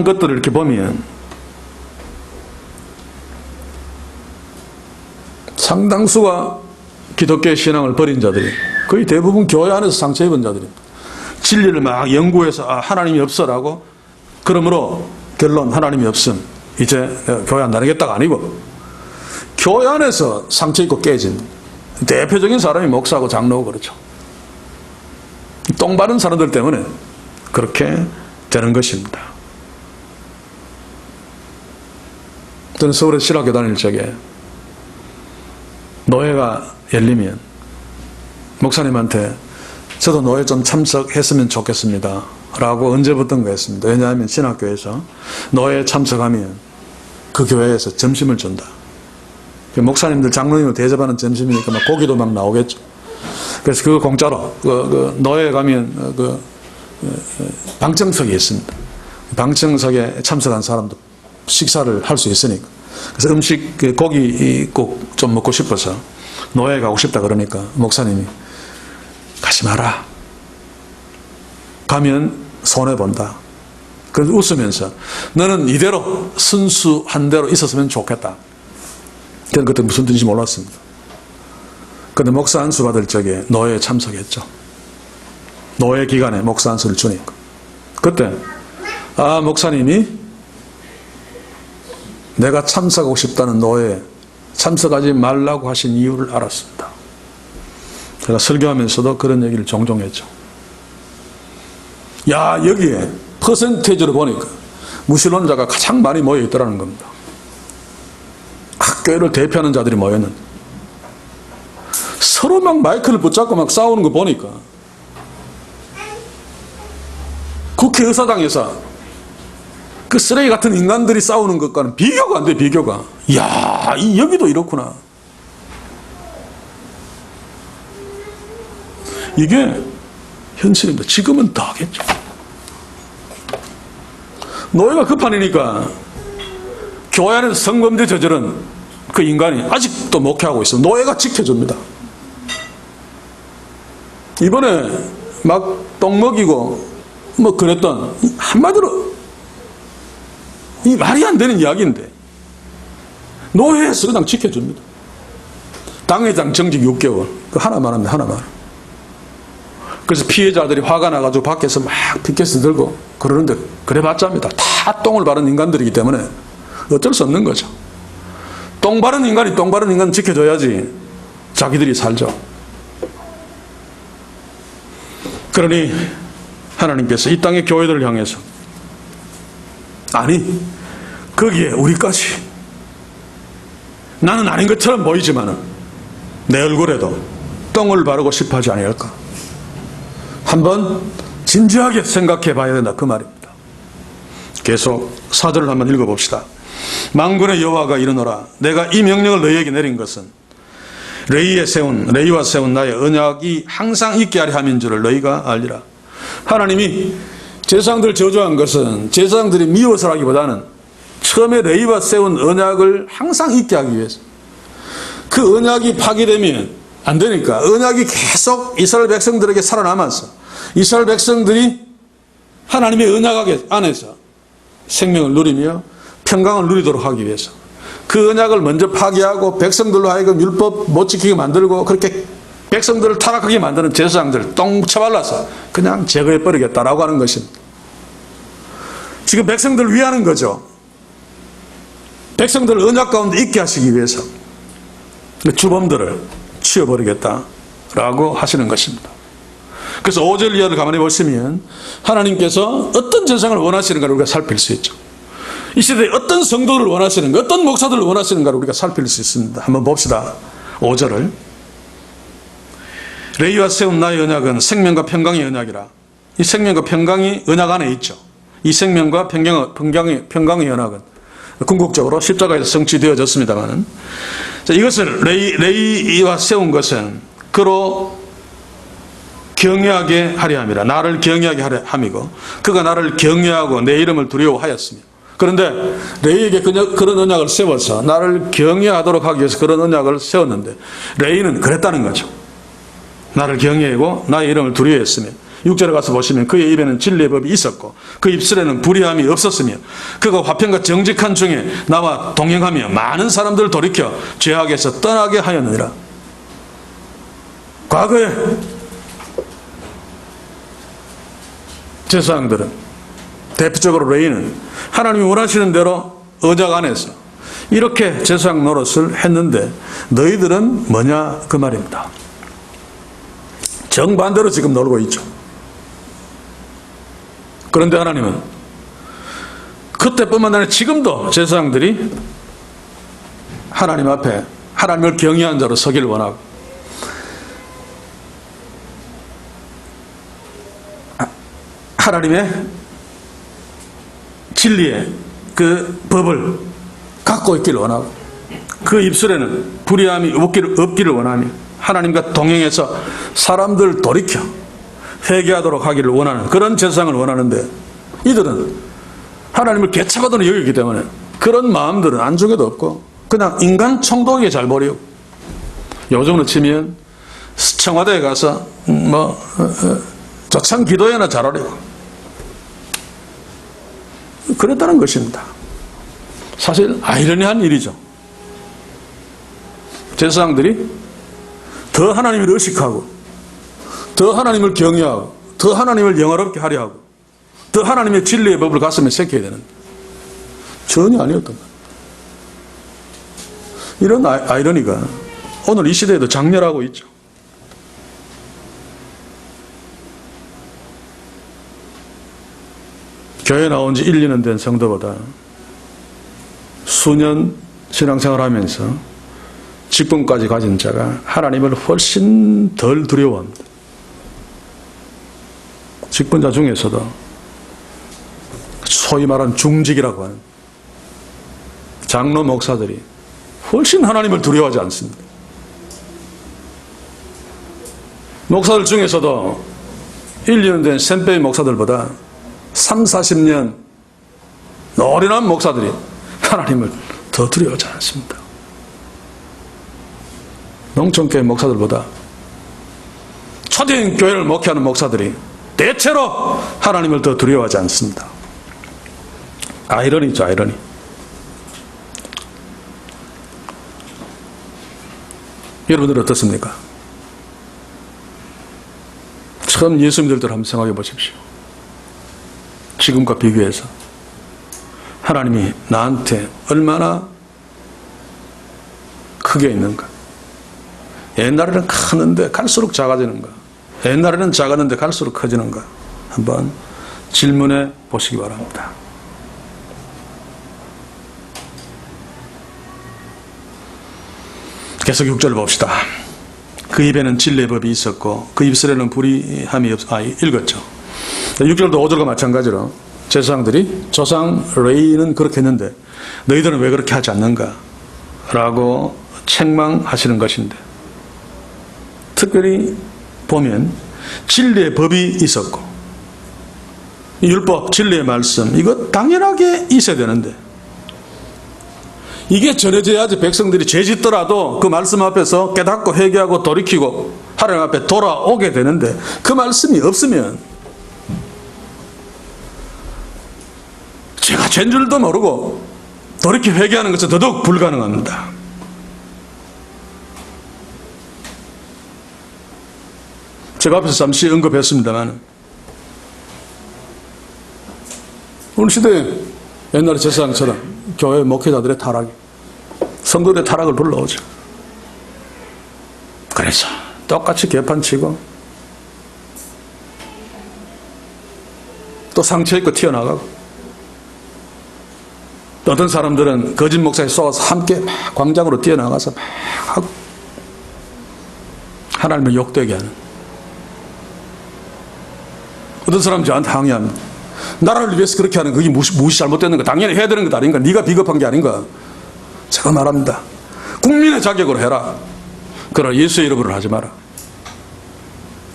것들을 이렇게 보면 상당수가 기독교의 신앙을 버린 자들이, 거의 대부분 교회 안에서 상처 입은 자들입니다. 진리를 막 연구해서 하나님이 없어라고, 그러므로 결론 하나님이 없음, 이제 내가 교회 안 다니겠다가 아니고 교회 안에서 상처 입고 깨진 대표적인 사람이 목사고 장로고 그렇죠. 똥 바른 사람들 때문에 그렇게 되는 것입니다. 저는 서울에 신학교 다닐 적에 노회가 열리면 목사님한테 저도 노회 좀 참석했으면 좋겠습니다 라고 언제부턴가 했습니다. 왜냐하면 신학교에서 노회에 참석하면 그 교회에서 점심을 준다. 목사님들 장로님을 대접하는 점심이니까 막 고기도 막 나오겠죠. 그래서 그거 공짜로 노회에 가면 방청석이 있습니다. 방청석에 참석한 사람도 식사를 할 수 있으니까. 그래서 음식 고기 꼭 좀 먹고 싶어서 노예에 가고 싶다 그러니까 목사님이 가지 마라. 가면 손해본다. 그래서 웃으면서 너는 이대로 순수한 대로 있었으면 좋겠다. 저는 그때 무슨 뜻인지 몰랐습니다. 그런데 목사 안수 받을 적에 노예에 참석했죠. 노예 기간에 목사 안수를 주니까. 그때 목사님이 내가 참석하고 싶다는 노예에 참석하지 말라고 하신 이유를 알았습니다. 제가 설교하면서도 그런 얘기를 종종 했죠. 야, 여기에 퍼센테이지로 보니까 무신론자가 가장 많이 모여 있더라는 겁니다. 학교를 대표하는 자들이 모였는데 서로 막 마이크를 붙잡고 막 싸우는 거 보니까 국회의사당에서 그 쓰레기 같은 인간들이 싸우는 것과는 비교가 안 돼, 비교가. 이야, 여기도 이렇구나. 이게 현실입니다. 지금은 더 하겠죠. 노예가 급하니까 교회 안에서 성범죄 저지른 그 인간이 아직도 목회하고 있어요. 노예가 지켜줍니다. 이번에 막 똥 먹이고 뭐 그랬던, 한마디로 이 말이 안 되는 이야기인데 노예에서 그냥 지켜줍니다. 당회장 정직 6개월. 그 하나만 합니다. 하나만. 그래서 피해자들이 화가 나가지고 밖에서 막 피켓을 들고 그러는데 그래봤자입니다. 다 똥을 바른 인간들이기 때문에 어쩔 수 없는 거죠. 똥 바른 인간이 똥 바른 인간 지켜줘야지 자기들이 살죠. 그러니 하나님께서 이 땅의 교회들을 향해서, 아니 거기에 우리까지, 나는 아닌 것처럼 보이지만 내 얼굴에도 똥을 바르고 싶어 하지 아니할까, 한번 진지하게 생각해 봐야 된다, 그 말입니다. 계속 4절을 한번 읽어봅시다. 만군의 여호와가 이르노라, 내가 이 명령을 너희에게 내린 것은 레위와 세운 나의 언약이 항상 있게 하려 함인 줄을 너희가 알리라. 하나님이 제사장들을 저주한 것은 제사장들이 미워서라기보다는 처음에 레위와 세운 언약을 항상 있게 하기 위해서. 그 언약이 파괴되면 안 되니까 언약이 계속 이스라엘 백성들에게 살아남아서 이스라엘 백성들이 하나님의 언약 안에서 생명을 누리며 평강을 누리도록 하기 위해서 그 언약을 먼저 파괴하고 백성들로 하여금 율법 못 지키게 만들고 그렇게 백성들을 타락하게 만드는 제사장들 똥 쳐발라서 그냥 제거해버리겠다라고 하는 것입니다. 지금 백성들을 위하는 거죠. 백성들을 언약 가운데 있게 하시기 위해서 주범들을 치워버리겠다라고 하시는 것입니다. 그래서 5절 이하를 가만히 보시면 하나님께서 어떤 제사장을 원하시는가를 우리가 살필 수 있죠. 이 시대에 어떤 성도를 원하시는가, 어떤 목사들을 원하시는가를 우리가 살필 수 있습니다. 한번 봅시다. 5절을. 레위와 세운 나의 언약은 생명과 평강의 언약이라. 이 생명과 평강이 언약 안에 있죠. 이 생명과 평강의 언약은 궁극적으로 십자가에서 성취되어졌습니다만, 이것을 레위와 세운 것은 그로 경외하게 하려 함이라. 나를 경외하게 하려 함이고, 그가 나를 경외하고 내 이름을 두려워하였으며. 그런데 레위에게 그런 언약을 세워서 나를 경외하도록 하기 위해서 그런 언약을 세웠는데 레위는 그랬다는 거죠. 나를 경외하고 나의 이름을 두려워했으며, 6절에 가서 보시면 그의 입에는 진리의 법이 있었고 그 입술에는 불의함이 없었으며 그가 화평과 정직한 중에 나와 동행하며 많은 사람들을 돌이켜 죄악에서 떠나게 하였느니라. 과거에 제사장들은, 대표적으로 레위는 하나님이 원하시는 대로 언약 안에서 이렇게 제사장 노릇을 했는데 너희들은 뭐냐, 그 말입니다. 정반대로 지금 놀고 있죠. 그런데 하나님은 그때뿐만 아니라 지금도 제사장들이 하나님 앞에 하나님을 경외한 자로 서기를 원하고, 하나님의 진리의 그 법을 갖고 있기를 원하고, 그 입술에는 불의함이 없기를 원하며 하나님과 동행해서 사람들 돌이켜 회개하도록 하기를 원하는 그런 제사장을 원하는데, 이들은 하나님을 개차거든 여기기 때문에 그런 마음들은 안중에도 없고 그냥 인간 총독에게 잘 버리고, 요즘으로 치면 청와대에 가서 조창 기도회나 잘하려고 그랬다는 것입니다. 사실 아이러니한 일이죠. 제사장들이 더 하나님을 의식하고 더 하나님을 경외하고 더 하나님을 영화롭게 하려 하고 더 하나님의 진리의 법을 가슴에 새겨야 되는데 전혀 아니었던 거예요. 이런 아이러니가 오늘 이 시대에도 장렬하고 있죠. 교회 나온 지 1, 2년 된 성도보다 수년 신앙생활 하면서 직분까지 가진 자가 하나님을 훨씬 덜 두려워합니다. 직분자 중에서도 소위 말하는 중직이라고 하는 장로 목사들이 훨씬 하나님을 두려워하지 않습니다. 목사들 중에서도 1, 2년 된 샌베이 목사들보다 3, 40년 노련한 목사들이 하나님을 더 두려워하지 않습니다. 농촌교회 목사들보다 초대인 교회를 목회하는 목사들이 대체로 하나님을 더 두려워하지 않습니다. 아이러니죠, 아이러니. 여러분들 어떻습니까? 처음 예수 믿을 때를 한번 생각해 보십시오. 지금과 비교해서 하나님이 나한테 얼마나 크게 있는가. 옛날에는 크는데 갈수록 작아지는가. 옛날에는 작았는데 갈수록 커지는가. 한번 질문해 보시기 바랍니다. 계속 6절 봅시다. 그 입에는 진리의 법이 있었고 그 입술에는 불의함이 읽었죠. 6절도 5절과 마찬가지로 제사장들이 조상 레이는 그렇게 했는데 너희들은 왜 그렇게 하지 않는가 라고 책망하시는 것인데, 특별히 보면 진리의 법이 있었고 율법, 진리의 말씀, 이거 당연하게 있어야 되는데 이게 전해져야지 백성들이 죄 짓더라도 그 말씀 앞에서 깨닫고 회개하고 돌이키고 하나님 앞에 돌아오게 되는데, 그 말씀이 없으면 제가 죄인 줄도 모르고 돌이켜 회개하는 것은 더더욱 불가능합니다. 제가 앞에서 잠시 언급했습니다만 오늘 시대에 옛날에 제사장처럼 교회 목회자들의 타락이 성도들의 타락을 불러오죠. 그래서 똑같이 개판치고 또 상처입고 튀어나가고, 어떤 사람들은 거짓 목사에 쏘아서 함께 막 광장으로 뛰어나가서 막 하고 하나님을 욕되게 하는, 어떤 사람은 저한테 항의합니다. 나라를 위해서 그렇게 하는 그게 무엇이 잘못됐는가? 당연히 해야 되는 것 아닌가? 네가 비겁한 게 아닌가? 제가 말합니다. 국민의 자격으로 해라. 그러나 예수의 이름으로 하지 마라.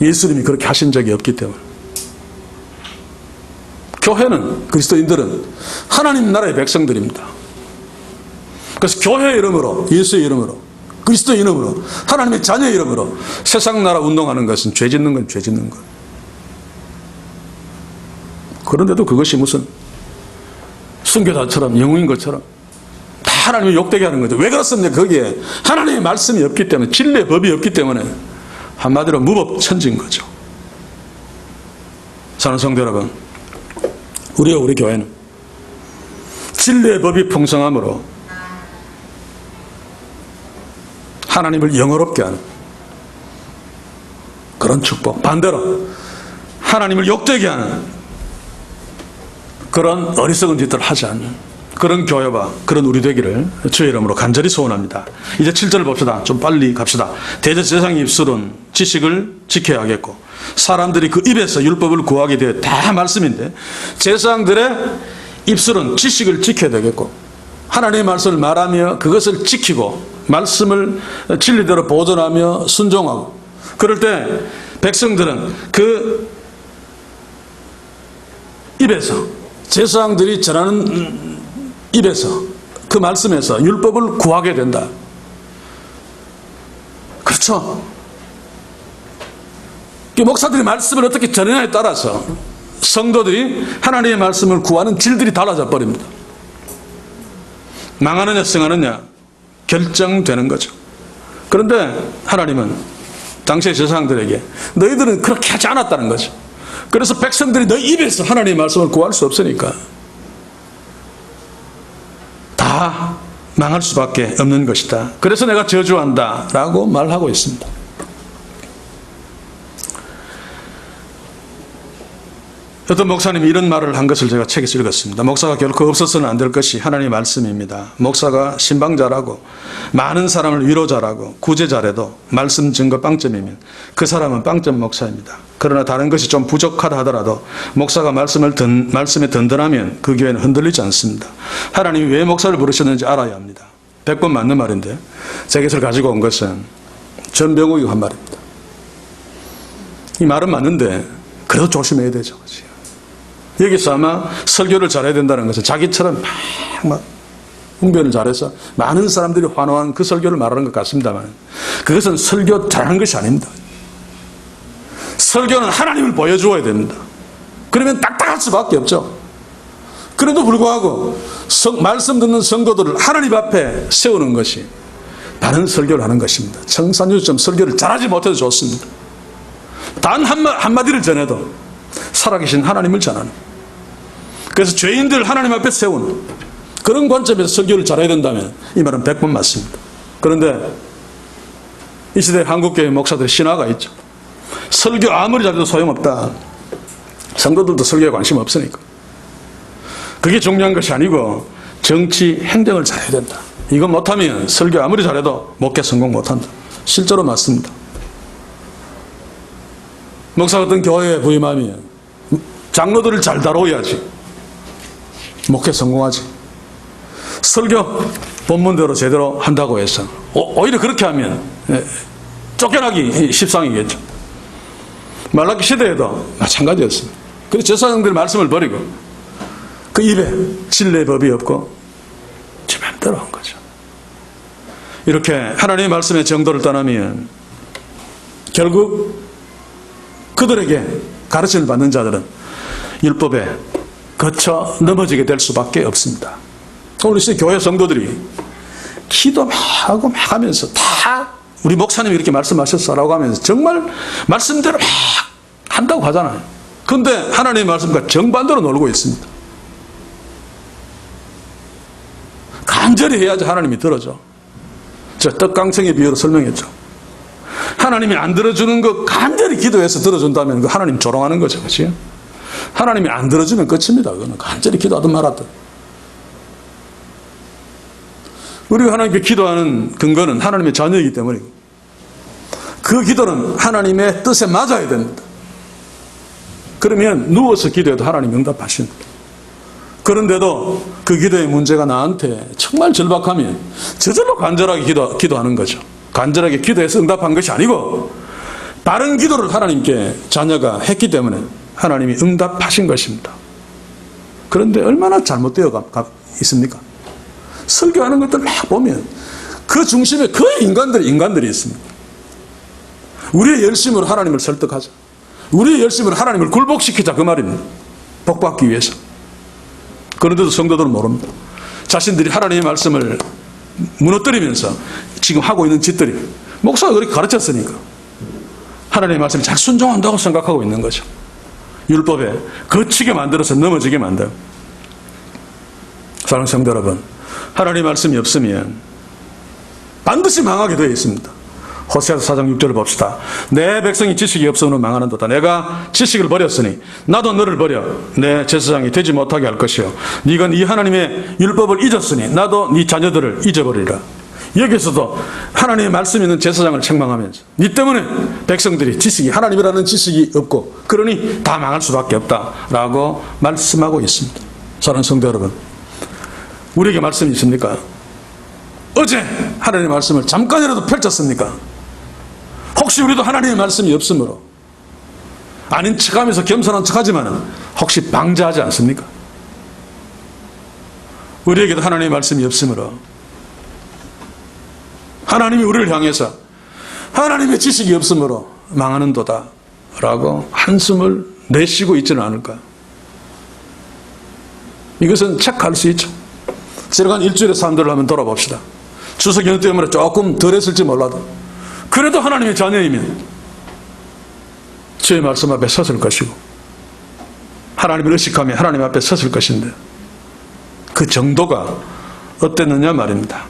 예수님이 그렇게 하신 적이 없기 때문에. 교회는, 그리스도인들은 하나님 나라의 백성들입니다. 그래서 교회의 이름으로, 예수의 이름으로, 그리스도의 이름으로, 하나님의 자녀의 이름으로 세상 나라 운동하는 것은 죄 짓는 건 죄 짓는 것. 그런데도 그것이 무슨 순교자처럼 영웅인 것처럼 다 하나님을 욕되게 하는 거죠. 왜 그렇습니까? 거기에 하나님의 말씀이 없기 때문에, 진리의 법이 없기 때문에 한마디로 무법천지인 거죠. 사랑하는 성도 여러분, 우리 교회는 진리의 법이 풍성함으로 하나님을 영어롭게 하는 그런 축복, 반대로 하나님을 욕되게 하는 그런 어리석은 짓들을 하지 않는 그런 교회와 그런 우리 되기를 주의 이름으로 간절히 소원합니다. 이제 7절을 봅시다. 좀 빨리 갑시다. 대제사장의 입술은 지식을 지켜야겠고 사람들이 그 입에서 율법을 구하게 되어, 다 말씀인데 제사장들의 입술은 지식을 지켜야 되겠고 하나님의 말씀을 말하며 그것을 지키고 말씀을 진리대로 보존하며 순종하고, 그럴 때 백성들은 그 입에서, 제사장들이 전하는 입에서, 그 말씀에서 율법을 구하게 된다. 그렇죠. 목사들이 말씀을 어떻게 전하냐에 따라서 성도들이 하나님의 말씀을 구하는 질들이 달라져 버립니다. 망하느냐 성하느냐 결정되는 거죠. 그런데 하나님은 당시의 제사장들에게 너희들은 그렇게 하지 않았다는 거죠. 그래서 백성들이 너희 입에서 하나님의 말씀을 구할 수 없으니까 다 망할 수밖에 없는 것이다. 그래서 내가 저주한다 라고 말하고 있습니다. 어떤 목사님이 이런 말을 한 것을 제가 책에서 읽었습니다. 목사가 결코 없어서는 안 될 것이 하나님의 말씀입니다. 목사가 신방자라고 많은 사람을 위로자라고 구제자라도 말씀 증거 빵점이면 그 사람은 빵점 목사입니다. 그러나 다른 것이 좀 부족하다 하더라도 목사가 말씀에 든든하면 그 교회는 흔들리지 않습니다. 하나님이 왜 목사를 부르셨는지 알아야 합니다. 100번 맞는 말인데 제가 이것을 가지고 온 것은 전병욱이가 한 말입니다. 이 말은 맞는데 그래도 조심해야 되죠. 여기서 아마 설교를 잘해야 된다는 것은 자기처럼 막 웅변을 잘해서 많은 사람들이 환호한 그 설교를 말하는 것 같습니다만 그것은 설교 잘하는 것이 아닙니다. 설교는 하나님을 보여주어야 됩니다. 그러면 딱딱할 수밖에 없죠. 그래도 불구하고 말씀 듣는 성도들을 하나님 앞에 세우는 것이 바른 설교를 하는 것입니다. 청산유점 설교를 잘하지 못해도 좋습니다. 단 한마디를 전해도 살아계신 하나님을 전하는, 그래서 죄인들 하나님 앞에 세우는 그런 관점에서 설교를 잘해야 된다면 이 말은 100번 맞습니다. 그런데 이 시대에 한국교회 목사들의 신화가 있죠. 설교 아무리 잘해도 소용없다. 성도들도 설교에 관심 없으니까. 그게 중요한 것이 아니고 정치, 행정을 잘해야 된다. 이거 못하면 설교 아무리 잘해도 목회 성공 못한다. 실제로 맞습니다. 목사 같은 교회에 부임하면 장로들을 잘 다뤄야지 목회 성공하지. 설교 본문대로 제대로 한다고 해서 오히려 그렇게 하면 쫓겨나기 십상이겠죠. 말라기 시대에도 마찬가지였습니다. 그래서 제사장들 말씀을 버리고 그 입에 진리의 법이 없고 제 맘대로 한 거죠. 이렇게 하나님의 말씀의 정도를 떠나면 결국 그들에게 가르침을 받는 자들은 율법에 거쳐 넘어지게 될 수밖에 없습니다. 오늘 이 교회 성도들이 기도 막 하고 막 하면서 다 우리 목사님이 이렇게 말씀하셨어라고 하면서 정말 말씀대로 막 한다고 하잖아요. 그런데 하나님의 말씀과 정반대로 놀고 있습니다. 간절히 해야지 하나님이 들어줘. 저 떡강성의 비유로 설명했죠. 하나님이 안 들어주는 거 간절히 기도해서 들어준다면 그 하나님 조롱하는 거죠. 그렇지? 하나님이 안 들어주면 끝입니다. 그거는 간절히 기도하든 말하든. 우리가 하나님께 기도하는 근거는 하나님의 자녀이기 때문이고 그 기도는 하나님의 뜻에 맞아야 됩니다. 그러면 누워서 기도해도 하나님이 응답하십니다. 그런데도 그 기도의 문제가 나한테 정말 절박하면 저절로 간절하게 기도하는 거죠. 간절하게 기도해서 응답한 것이 아니고 바른 기도를 하나님께 자녀가 했기 때문에 하나님이 응답하신 것입니다. 그런데 얼마나 잘못되어 있습니까? 설교하는 것들 막 보면 그 중심에 거의 인간들이 있습니다. 우리의 열심으로 하나님을 설득하자. 우리의 열심으로 하나님을 굴복시키자 그 말입니다. 복받기 위해서. 그런데도 성도들은 모릅니다. 자신들이 하나님의 말씀을 무너뜨리면서 지금 하고 있는 짓들이 목사가 그렇게 가르쳤으니까 하나님의 말씀에 잘 순종한다고 생각하고 있는 거죠. 율법에 거치게 만들어서 넘어지게 만들어. 사랑하는 성도 여러분, 하나님의 말씀이 없으면 반드시 망하게 되어 있습니다. 호세아서 4장 6절을 봅시다. 내 백성이 지식이 없으면 망하는도다. 내가 지식을 버렸으니 나도 너를 버려 내 제사장이 되지 못하게 할 것이요 네가 네 하나님의 율법을 잊었으니 나도 네 자녀들을 잊어버리라. 여기서도 하나님의 말씀 있는 제사장을 책망하면서 네 때문에 백성들이 하나님이라는 지식이 없고 그러니 다 망할 수밖에 없다라고 말씀하고 있습니다. 사랑하는 성도 여러분, 우리에게 말씀이 있습니까? 어제 하나님의 말씀을 잠깐이라도 펼쳤습니까? 혹시 우리도 하나님의 말씀이 없으므로 아닌 척하면서 겸손한 척하지만 혹시 방자하지 않습니까? 우리에게도 하나님의 말씀이 없으므로 하나님이 우리를 향해서 하나님의 지식이 없으므로 망하는도다 라고 한숨을 내쉬고 있지는 않을까? 이것은 체크할 수 있죠. 지난 일주일에 사람들을 한번 돌아봅시다. 추석 연휴 때문에 조금 덜 했을지 몰라도 그래도 하나님의 자녀이면 주의 말씀 앞에 섰을 것이고 하나님을 의식하며 하나님 앞에 섰을 것인데 그 정도가 어땠느냐 말입니다.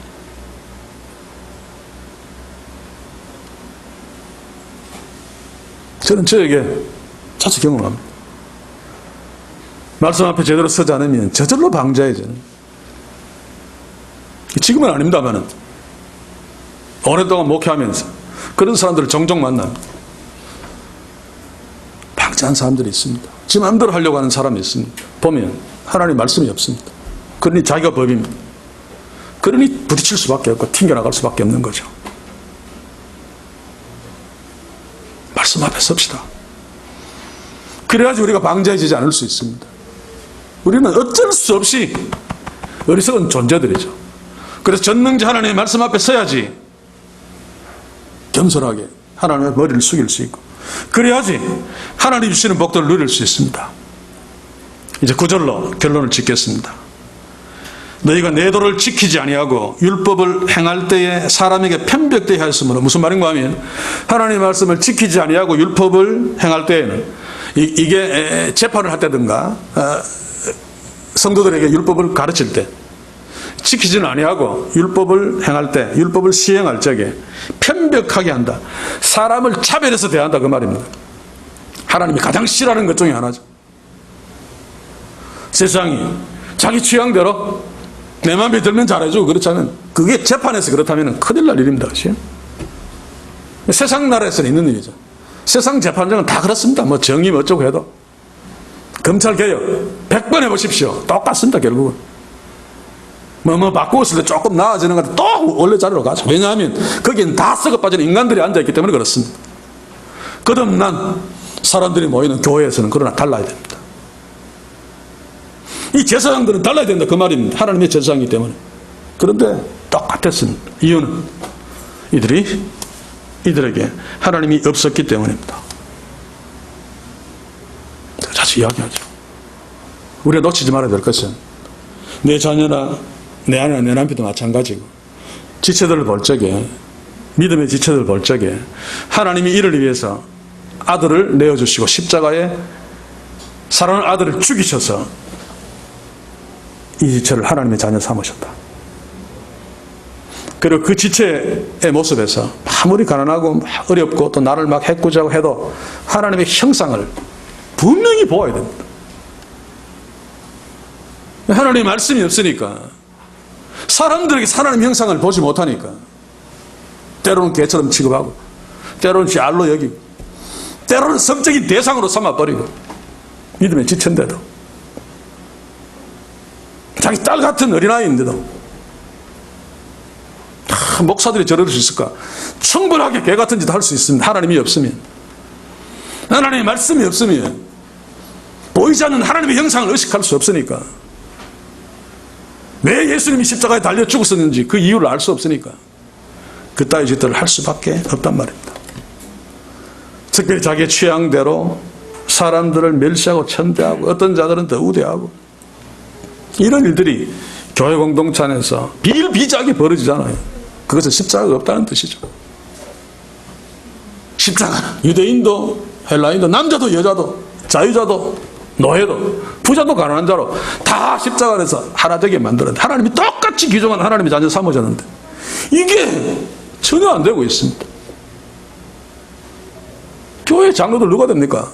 저는 저에게 자주 경험합니다. 말씀 앞에 제대로 서지 않으면 저절로 방자해요. 저는. 지금은 아닙니다만은 오랫동안 목회하면서 그런 사람들을 종종 만납니다. 방자한 사람들이 있습니다. 지 마음대로 하려고 하는 사람이 있습니다. 보면 하나님 말씀이 없습니다. 그러니 자기가 법입니다. 그러니 부딪힐 수밖에 없고 튕겨나갈 수밖에 없는 거죠. 말씀 앞에 섭시다. 그래야지 우리가 방자해지지 않을 수 있습니다. 우리는 어쩔 수 없이 어리석은 존재들이죠. 그래서 전능자 하나님의 말씀 앞에 서야지 겸손하게 하나님의 머리를 숙일 수 있고, 그래야지 하나님 주시는 복들을 누릴 수 있습니다. 이제 9절로 결론을 짓겠습니다. 너희가 내 도를 지키지 아니하고 율법을 행할 때에 사람에게 편벽되게 하였으므로, 무슨 말인가 하면 하나님의 말씀을 지키지 아니하고 율법을 행할 때에는 이게 재판을 할 때든가 성도들에게 율법을 가르칠 때 지키지는 아니하고 율법을 행할 때, 율법을 시행할 적에 편벽하게 한다. 사람을 차별해서 대한다, 그 말입니다. 하나님이 가장 싫어하는 것 중에 하나죠. 세상이 자기 취향대로 내 마음에 들면 잘해주고, 그렇지 않으면, 그게 재판에서 그렇다면 큰일 날 일입니다. 그렇지? 세상 나라에서는 있는 일이죠. 세상 재판장은 다 그렇습니다. 뭐 정의 어쩌고 해도. 검찰개혁 100번 해보십시오. 똑같습니다, 결국은. 뭐 바꾸었을 때 조금 나아지는 건데 또 원래 자리로 가죠. 왜냐하면 거기는 다 썩어 빠진 인간들이 앉아있기 때문에 그렇습니다. 거듭난 사람들이 모이는 교회에서는 그러나 달라야 됩니다. 이 제사장들은 달라야 된다, 그 말입니다. 하나님의 제사장이기 때문에. 그런데 똑같았습니다. 이유는 이들에게 하나님이 없었기 때문입니다. 자주 이야기하죠. 우리가 놓치지 말아야 될 것은 내 자녀나 내 아내나 내 남편도 마찬가지고, 지체들을 볼 적에, 믿음의 지체들을 볼 적에 하나님이 이를 위해서 아들을 내어주시고 십자가에 사랑하는 아들을 죽이셔서 이 지체를 하나님의 자녀 삼으셨다. 그리고 그 지체의 모습에서 아무리 가난하고 어렵고 또 나를 막 해꾸자고 해도 하나님의 형상을 분명히 보아야 됩니다. 하나님의 말씀이 없으니까, 사람들에게 하나님의 형상을 보지 못하니까 때로는 개처럼 취급하고, 때로는 쥐알로 여기고, 때로는 성적인 대상으로 삼아버리고, 믿음의 지체인데도, 자기 딸 같은 어린아이인데도 목사들이 저럴 수 있을까? 충분하게 개 같은 짓 할 수 있습니다. 하나님이 없으면, 하나님의 말씀이 없으면, 보이지 않는 하나님의 형상을 의식할 수 없으니까, 왜 예수님이 십자가에 달려 죽었었는지 그 이유를 알 수 없으니까 그따위 짓들을 할 수밖에 없단 말입니다. 특별히 자기의 취향대로 사람들을 멸시하고 천대하고, 어떤 자들은 더 우대하고, 이런 일들이 교회 공동체 안에서 비일비재하게 벌어지잖아요. 그것은 십자가가 없다는 뜻이죠. 십자가는 유대인도 헬라인도 남자도 여자도 자유자도 노예도 부자도 가난한 자로 다 십자가 안에서 하나 되게 만들었는데, 하나님이 똑같이 귀중한 하나님의 자녀 삼으셨는데 이게 전혀 안 되고 있습니다. 교회 장로들 누가 됩니까?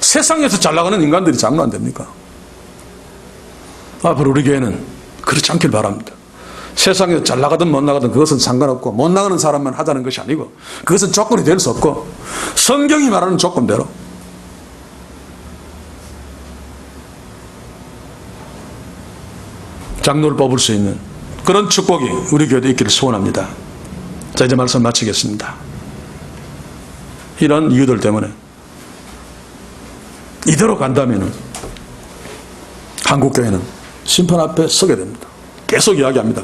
세상에서 잘 나가는 인간들이 장로 안 됩니까? 앞으로 우리 교회는 그렇지 않길 바랍니다. 세상에서 잘 나가든 못 나가든 그것은 상관없고, 못 나가는 사람만 하자는 것이 아니고, 그것은 조건이 될 수 없고, 성경이 말하는 조건대로 장로를 뽑을 수 있는 그런 축복이 우리 교회에 있기를 소원합니다. 자, 이제 말씀 마치겠습니다. 이런 이유들 때문에 이대로 간다면 한국교회는 심판 앞에 서게 됩니다. 계속 이야기합니다.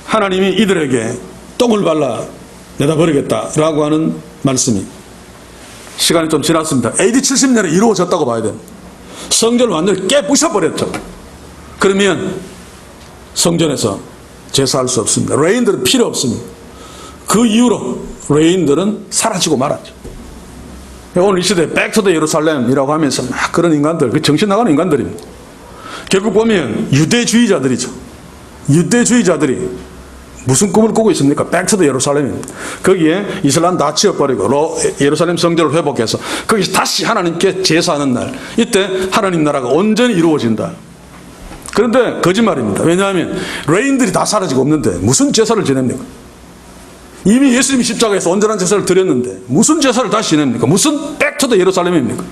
하나님이 이들에게 똥을 발라 내다 버리겠다라고 하는 말씀이 시간이 좀 지났습니다. AD 70년에 이루어졌다고 봐야 됩니다. 성전을 완전히 깨부셔버렸죠. 그러면 성전에서 제사할 수 없습니다. 레인들은 필요 없습니다. 그 이후로 레인들은 사라지고 말았죠. 오늘 이 시대에 백투더 예루살렘이라고 하면서 막 그런 인간들, 그 정신 나가는 인간들입니다. 결국 보면 유대주의자들이죠. 유대주의자들이 무슨 꿈을 꾸고 있습니까? 백투더 예루살렘입니다. 거기에 이슬람 다 치워버리고 예루살렘 성전을 회복해서 거기서 다시 하나님께 제사하는 날, 이때 하나님 나라가 온전히 이루어진다. 그런데 거짓말입니다. 왜냐하면 레인들이 다 사라지고 없는데 무슨 제사를 지냅니까? 이미 예수님이 십자가에서 온전한 제사를 드렸는데 무슨 제사를 다시 지냅니까? 무슨 백투더 예루살렘입니까?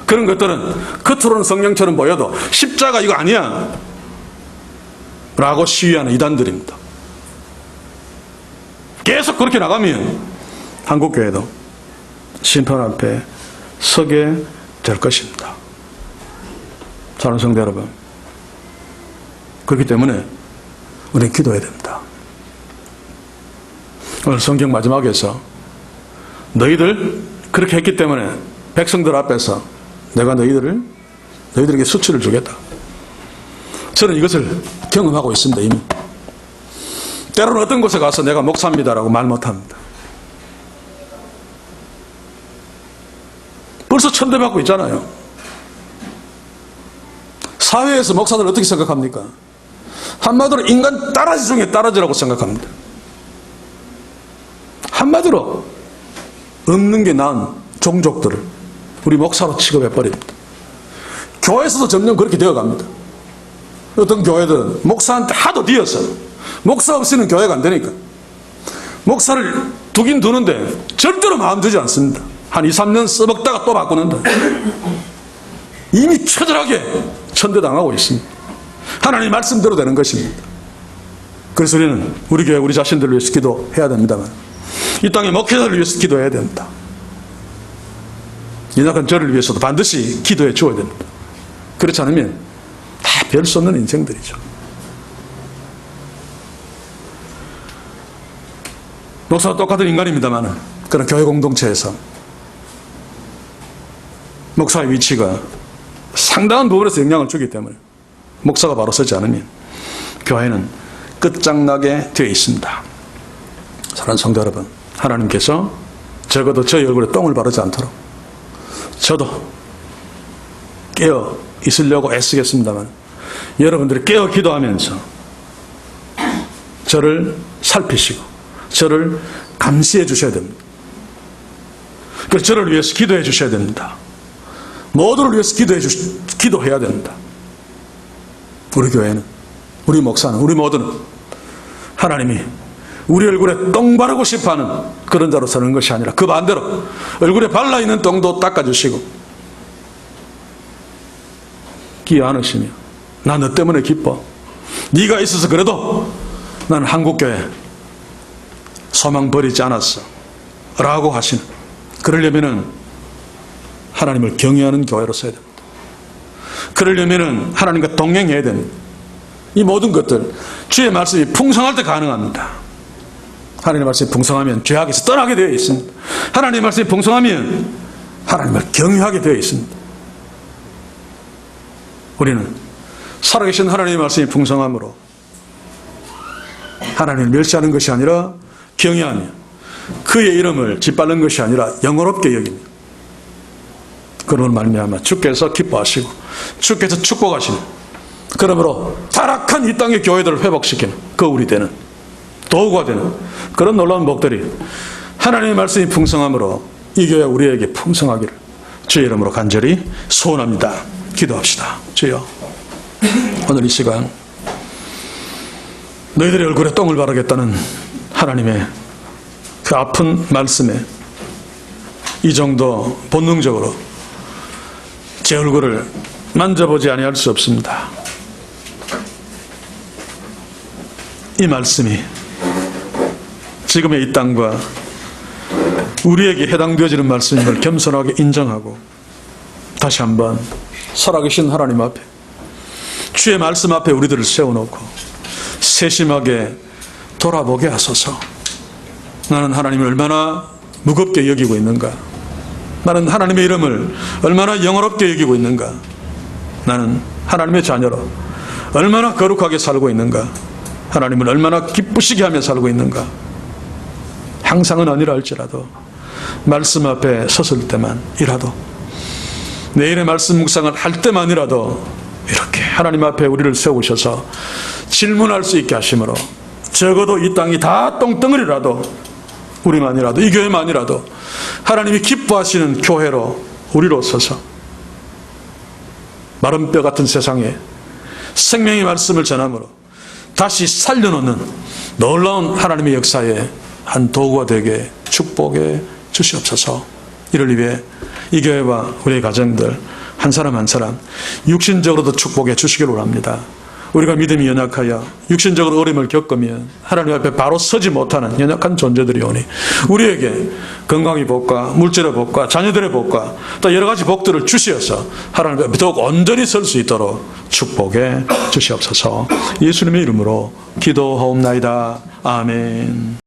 그런 것들은 겉으로는 성경처럼 보여도 십자가 이거 아니야 라고 시위하는 이단들입니다. 계속 그렇게 나가면 한국교회도 심판 앞에 서게 될 것입니다. 사랑하는 성도 여러분, 그렇기 때문에 우리는 기도해야 됩니다. 오늘 성경 마지막에서 너희들 그렇게 했기 때문에 백성들 앞에서 내가 너희들에게 수치를 주겠다. 저는 이것을 경험하고 있습니다. 이미. 때로는 어떤 곳에 가서 내가 목사입니다라고 말 못합니다. 벌써 천대받고 있잖아요. 사회에서 목사들 어떻게 생각합니까? 한마디로 인간 따라지 중에 따라지라고 생각합니다. 한마디로 없는 게 나은 종족들을 우리 목사로 취급해버립니다. 교회에서도 점점 그렇게 되어갑니다. 어떤 교회들은 목사한테 하도 뒤어서 목사 없이는 교회가 안 되니까 목사를 두긴 두는데 절대로 마음 두지 않습니다. 한 2, 3년 써먹다가 또 바꾸는다. 이미 처절하게 천대당하고 있습니다. 하나님 말씀대로 되는 것입니다. 그래서 우리는 우리 교회 우리 자신들을 위해서 기도해야 됩니다만 이 땅의 목회자를 위해서 기도해야 됩니다. 연약한 저를 위해서도 반드시 기도해 주어야 됩니다. 그렇지 않으면 다 별 수 없는 인생들이죠. 목사와 똑같은 인간입니다만 그런 교회 공동체에서 목사의 위치가 상당한 부분에서 영향을 주기 때문에 목사가 바로 서지 않으면 교회는 끝장나게 되어 있습니다. 사랑하는 성도 여러분, 하나님께서 적어도 저희 얼굴에 똥을 바르지 않도록 저도 깨어 있으려고 애쓰겠습니다만 여러분들이 깨어 기도하면서 저를 살피시고 저를 감시해 주셔야 됩니다. 그래서 저를 위해서 기도해 주셔야 됩니다. 모두를 위해서 기도해야 됩니다. 우리 교회는, 우리 목사는, 우리 모두는 하나님이 우리 얼굴에 똥 바르고 싶어하는 그런 자로 서는 것이 아니라 그 반대로 얼굴에 발라있는 똥도 닦아주시고 기여 안으시며 나 너 때문에 기뻐. 네가 있어서 그래도 나는 한국교회 소망 버리지 않았어 라고 하시는, 그러려면은 하나님을 경외하는 교회로 서야 됩니다. 그러려면은 하나님과 동행해야 됩니다. 이 모든 것들 주의 말씀이 풍성할 때 가능합니다. 하나님의 말씀이 풍성하면 죄악에서 떠나게 되어 있습니다. 하나님의 말씀이 풍성하면 하나님을 경외하게 되어 있습니다. 우리는 살아계신 하나님의 말씀이 풍성함으로 하나님을 멸시하는 것이 아니라 경외하며 그의 이름을 짓밟는 것이 아니라 영어롭게 여기며 그런 말미암아 주께서 기뻐하시고 주께서 축복하시는, 그러므로 타락한 이 땅의 교회들을 회복시키는 거울이 되는, 도구가 되는 그런 놀라운 복들이 하나님의 말씀이 풍성함으로 이 교회 우리에게 풍성하기를 주의 이름으로 간절히 소원합니다. 기도합시다. 주여, 오늘 이 시간 너희들의 얼굴에 똥을 바르겠다는 하나님의 그 아픈 말씀에 이 정도 본능적으로 제 얼굴을 만져보지 아니할 수 없습니다. 이 말씀이 지금의 이 땅과 우리에게 해당되어지는 말씀임을 겸손하게 인정하고 다시 한번 살아계신 하나님 앞에 주의 말씀 앞에 우리들을 세워놓고 세심하게 돌아보게 하소서. 나는 하나님을 얼마나 무겁게 여기고 있는가, 나는 하나님의 이름을 얼마나 영어롭게 여기고 있는가, 나는 하나님의 자녀로 얼마나 거룩하게 살고 있는가, 하나님을 얼마나 기쁘시게 하며 살고 있는가. 항상은 아니라 할지라도 말씀 앞에 섰을 때만이라도, 내일의 말씀 묵상을 할 때만이라도 이렇게 하나님 앞에 우리를 세우셔서 질문할 수 있게 하심으로 적어도 이 땅이 다 똥덩어리라도 우리만이라도 이 교회만이라도 하나님이 기뻐하시는 교회로 우리로 서서 마른 뼈 같은 세상에 생명의 말씀을 전함으로 다시 살려놓는 놀라운 하나님의 역사의 한 도구가 되게 축복해 주시옵소서. 이를 위해 이 교회와 우리의 가정들 한 사람 한 사람 육신적으로도 축복해 주시기를 원합니다. 우리가 믿음이 연약하여 육신적으로 어려움을 겪으면 하나님 앞에 바로 서지 못하는 연약한 존재들이 오니 우리에게 건강의 복과 물질의 복과 자녀들의 복과 또 여러 가지 복들을 주시어서 하나님 앞에 더욱 온전히 설 수 있도록 축복해 주시옵소서. 예수님의 이름으로 기도하옵나이다. 아멘.